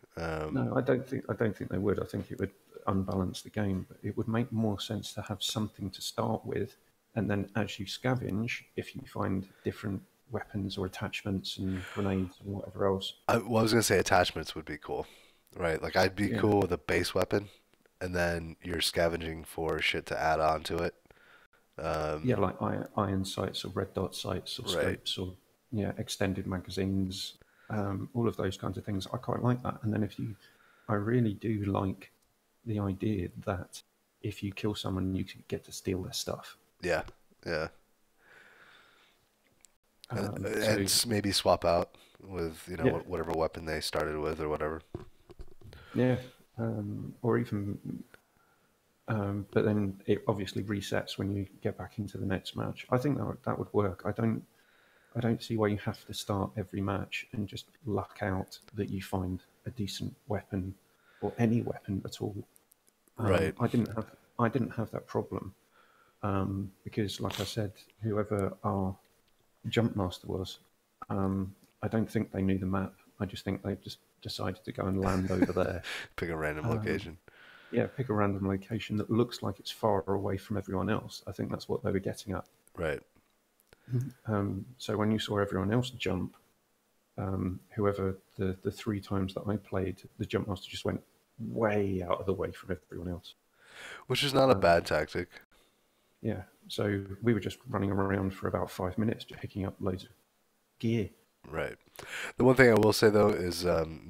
no, I don't think they would. I think it would unbalance the game. But it would make more sense to have something to start with, and then as you scavenge, if you find different weapons or attachments and grenades and whatever else, Well, I was gonna say attachments would be cool, right? Like I'd be yeah, cool with a base weapon, and then you're scavenging for shit to add on to it. yeah, Um, like iron sights or red dot sights or right. scopes or yeah, extended magazines. all of those kinds of things. I quite like that. And then I really do like the idea that if you kill someone, you get to steal their stuff. Yeah, yeah, So and maybe swap out with yeah, whatever weapon they started with or whatever. yeah, or even, but then it obviously resets when you get back into the next match. I think that would work. I don't see why you have to start every match and just luck out that you find a decent weapon or any weapon at all. Right. I didn't have that problem because, like I said, whoever our jump master was, I don't think they knew the map. I just think they just decided to go and land over there. Pick a random Um, location. yeah, pick a random location that looks like it's far away from everyone else. I think that's what they were getting at. Right. So when you saw everyone else jump, whoever the three times that I played, the jump master just went way out of the way from everyone else. Which is not a Um, bad tactic. yeah, so we were just running around for about 5 minutes, just picking up loads of gear. Right. The one thing I will say though is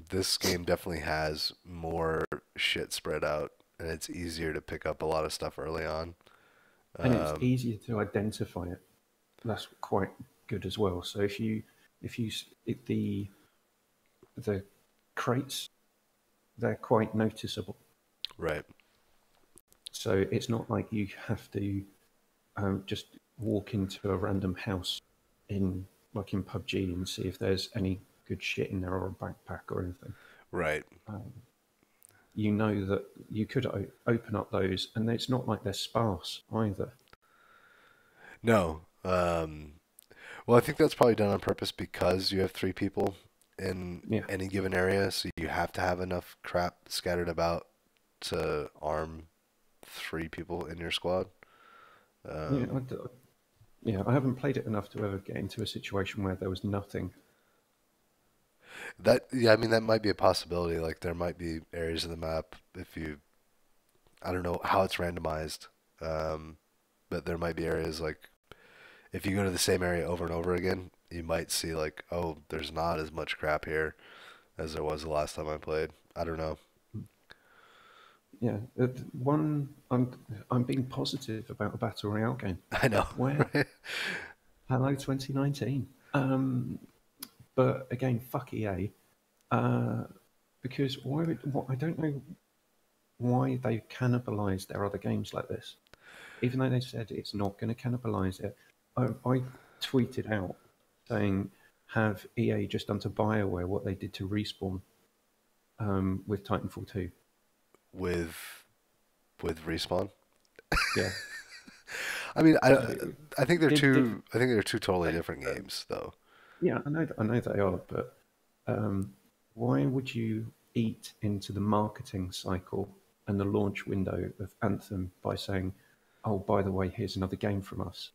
this game definitely has more shit spread out, and it's easier to pick up a lot of stuff early on. And it's Um, easier to identify it. That's quite good as well. So if you the crates, they're quite noticeable. right. So it's not like you have to just walk into a random house in like in PUBG and see if there's any good shit in there or a backpack or anything. Right. You know that you could open up those, and it's not like they're sparse either. No. Well, I think that's probably done on purpose because you have three people in Yeah, any given area, so you have to have enough crap scattered about to arm three people in your squad. yeah, Um, yeah. I haven't played it enough to ever get into a situation where there was nothing. yeah, I mean that might be a possibility. Like there might be areas of the map if you, I don't know how it's randomized, um, but there might be areas like if you go to the same area over and over again, you might see like, oh, there's not as much crap here as there was the last time I played. I don't know. Yeah, I'm being positive about a battle royale game. I know, Where right? hello 2019. But again, fuck EA. Uh, because I don't know why they cannibalized their other games like this. Even though they said it's not going to cannibalize it, I tweeted out saying, "Have EA just done to BioWare what they did to Respawn with Titanfall 2?" With respawn. Yeah. I mean, So I think they're two totally they, different games though. yeah, I know they are, but why would you eat into the marketing cycle and the launch window of Anthem by saying, "Oh, by the way, here's another game from us"?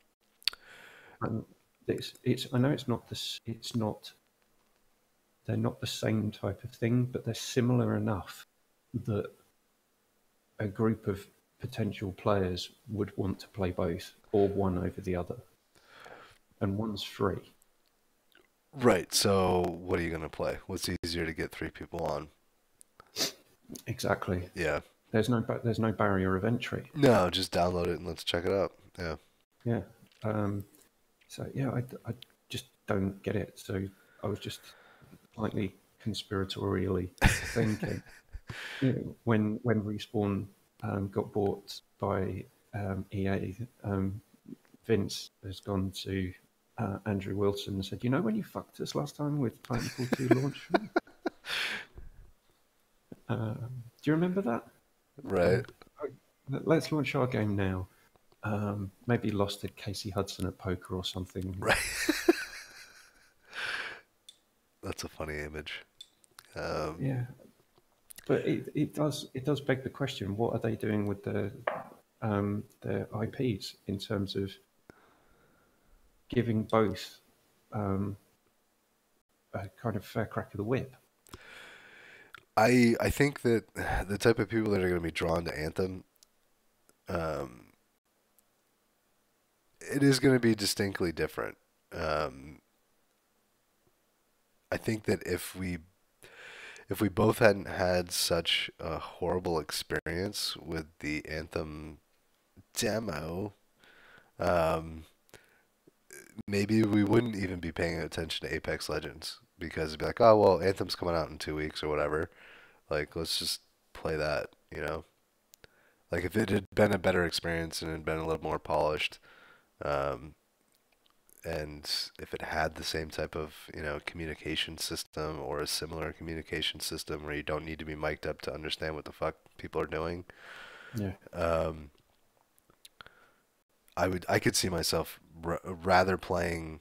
And it's I know it's not this it's not they're not the same type of thing, but they're similar enough that a group of potential players would want to play both or one over the other, and one's free. Right. So what are you gonna play? What's easier to get three people on? Exactly. Yeah. There's no barrier of entry. No, just download it and let's check it out. Yeah. Yeah. Um, so yeah, I just don't get it. So I was just slightly conspiratorially thinking, you know, when Respawn got bought by EA, Vince has gone to Andrew Wilson and said, "You know when you fucked us last time with Titanfall 2 launch? Do you remember that? Right. Let's launch our game now." Maybe lost to Casey Hudson at poker or something. Right. That's a funny image. Um, Yeah, but it does beg the question: what are they doing with their IPs in terms of giving both um, a kind of fair crack of the whip? I think that the type of people that are going to be drawn to Anthem, um, it is going to be distinctly different. Um, I think that if we both hadn't had such a horrible experience with the Anthem demo, um, maybe we wouldn't even be paying attention to Apex Legends because it'd be like, oh well, Anthem's coming out in 2 weeks or whatever. Like, let's just play that, you know? Like, if it had been a better experience and had been a little more polished, um, and if it had the same type of, communication system or a similar communication system where you don't need to be mic'd up to understand what the fuck people are doing, Yeah. um, I could see myself rather playing.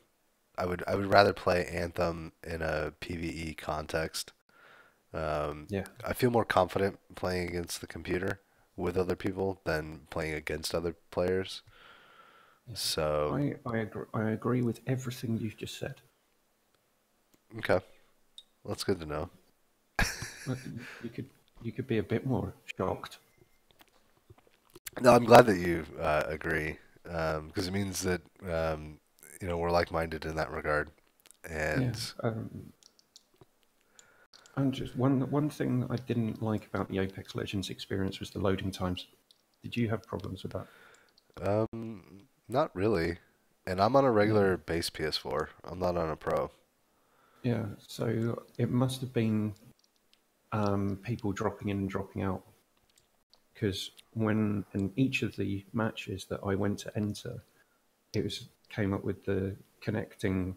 I would rather play Anthem in a PvE context. Yeah. I feel more confident playing against the computer with other people than playing against other players. Yeah. So, I agree with everything you've just said. okay, well, that's good to know. But you could be a bit more shocked. No, I'm glad that you agree, because it means that we're like-minded in that regard. Yeah. And And just one thing that I didn't like about the Apex Legends experience was the loading times. Did you have problems with that? not really. And I'm on a Yeah. regular base PS4. I'm not on a Pro. Yeah. So it must have been people dropping in and dropping out because when in each of the matches that I went to enter, it was came up with the connecting,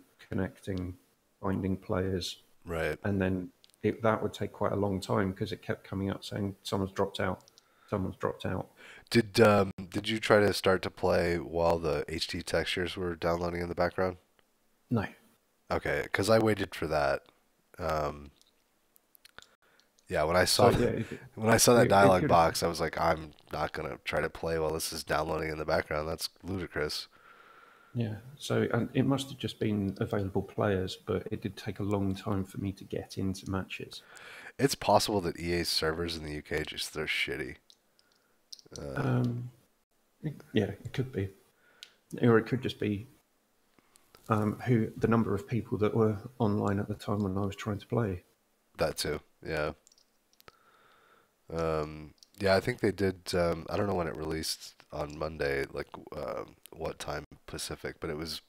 finding players, Right. and then that would take quite a long time because it kept coming up saying someone's dropped out, someone's dropped out. Did you try to start to play while the HD textures were downloading in the background? No. Okay, because I waited for that. Um, yeah, when I So saw yeah, when I saw that it dialog could have. box, I was like, I'm not gonna try to play while this is downloading in the background. That's ludicrous. Yeah. So and it must have just been available players, but it did take a long time for me to get into matches. It's possible that EA's servers in the UK just they're shitty. Uh, Um, yeah, it could be, or it could just be who the number of people that were online at the time when I was trying to play. that too. Yeah. Yeah, I think they did. I don't know when it released on Monday, like what time Pacific, but it was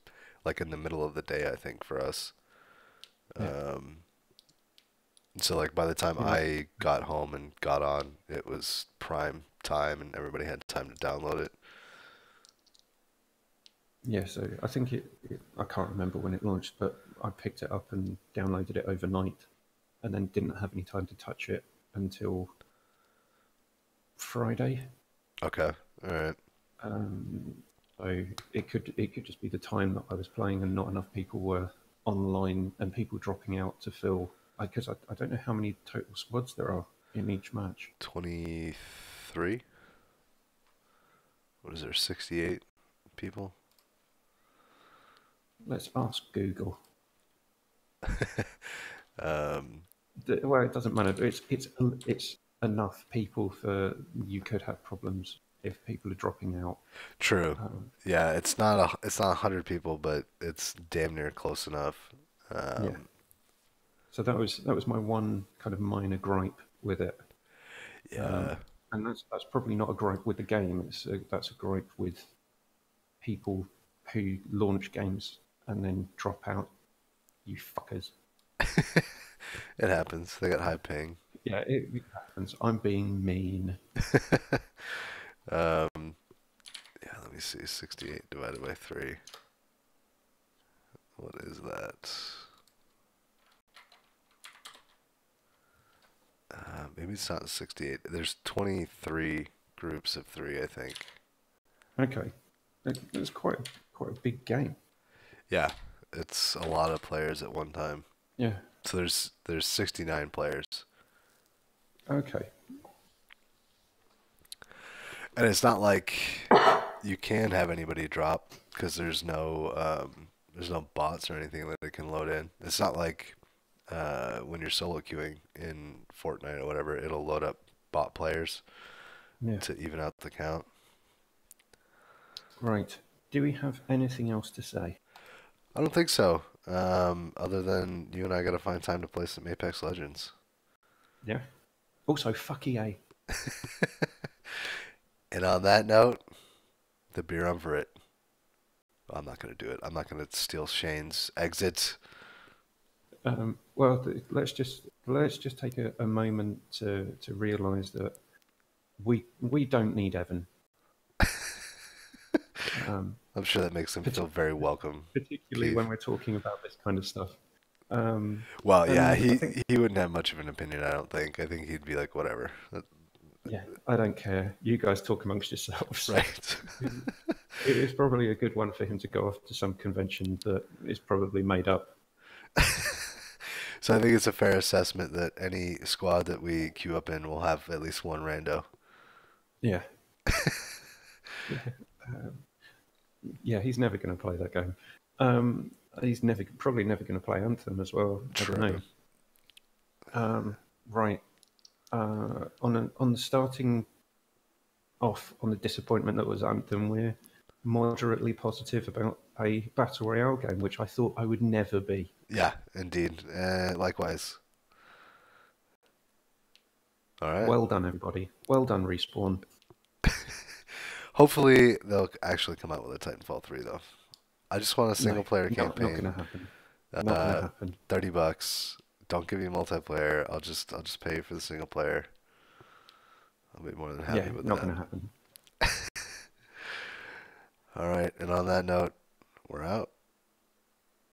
like in the middle of the day, I think, for us. Yeah, Um, so like by the time it must. I got home and got on, it was prime time and everybody had time to download it. Yeah, so I think I can't remember when it launched, but I picked it up and downloaded it overnight, and then didn't have any time to touch it until Friday. Okay, all right. Um, so it could just be the time that I was playing and not enough people were online and people dropping out to fill. Because I don't know how many total squads there are in each match. 23? What is there, 68 people? Let's ask Google. Um, Well, it doesn't matter. It's enough people for you could have problems if people are dropping out. True. Um, Yeah, it's not 100 people, but it's damn near close enough. yeah. Um, So that was my one kind of minor gripe with it. yeah, And that's probably not a gripe with the game. That's a gripe with people who launch games and then drop out. You fuckers. it happens. They got high ping. Yeah, it happens. I'm being mean. Um, yeah, let me see. 68 divided by 3. What is that? Maybe it's not 68. There's 23 groups of 3, I think. Okay, it's quite a big game. Yeah, it's a lot of players at one time. Yeah. So there's 69 players. Okay. And it's not like you can have anybody drop because there's no bots or anything that it can load in. It's not like when you're solo queuing in Fortnite or whatever, it'll load up bot players Yeah. to even out the count. Right. Do we have anything else to say? I don't think so. Other than you and I got to find time to play some Apex Legends. Yeah. Also, fuck EA. And on that note, the Beerumverate. I'm not going to do it. I'm not going to steal Shane's exit. Well, let's just take a moment to realise that we don't need Evan. I'm sure that makes him feel partic- very welcome, Particularly Keith. when we're talking about this kind of stuff. Well, yeah, And I he think, he wouldn't have much of an opinion, I don't think. I think he'd be like, whatever. yeah, I don't care. You guys talk amongst yourselves. Right. It is probably a good one for him to go off to some convention that is probably made up. So I think it's a fair assessment that any squad that we queue up in will have at least one rando. Yeah, yeah, yeah. He's never going to play that game. He's probably never going to play Anthem as well. I don't True. know. Right. On the starting off on the disappointment that was Anthem, we're moderately positive about a battle royale game, which I thought I would never be. Yeah, indeed. Likewise. All right. Well done, everybody. Well done, Respawn. Hopefully they'll actually come out with a Titanfall 3 though. I just want a No, single player not going to campaign. happen. Not going to happen. $30. Don't give me multiplayer. I'll just pay for the single player. I'll be more than happy Yeah, with not that. going to happen. All right, and on that note, we're out.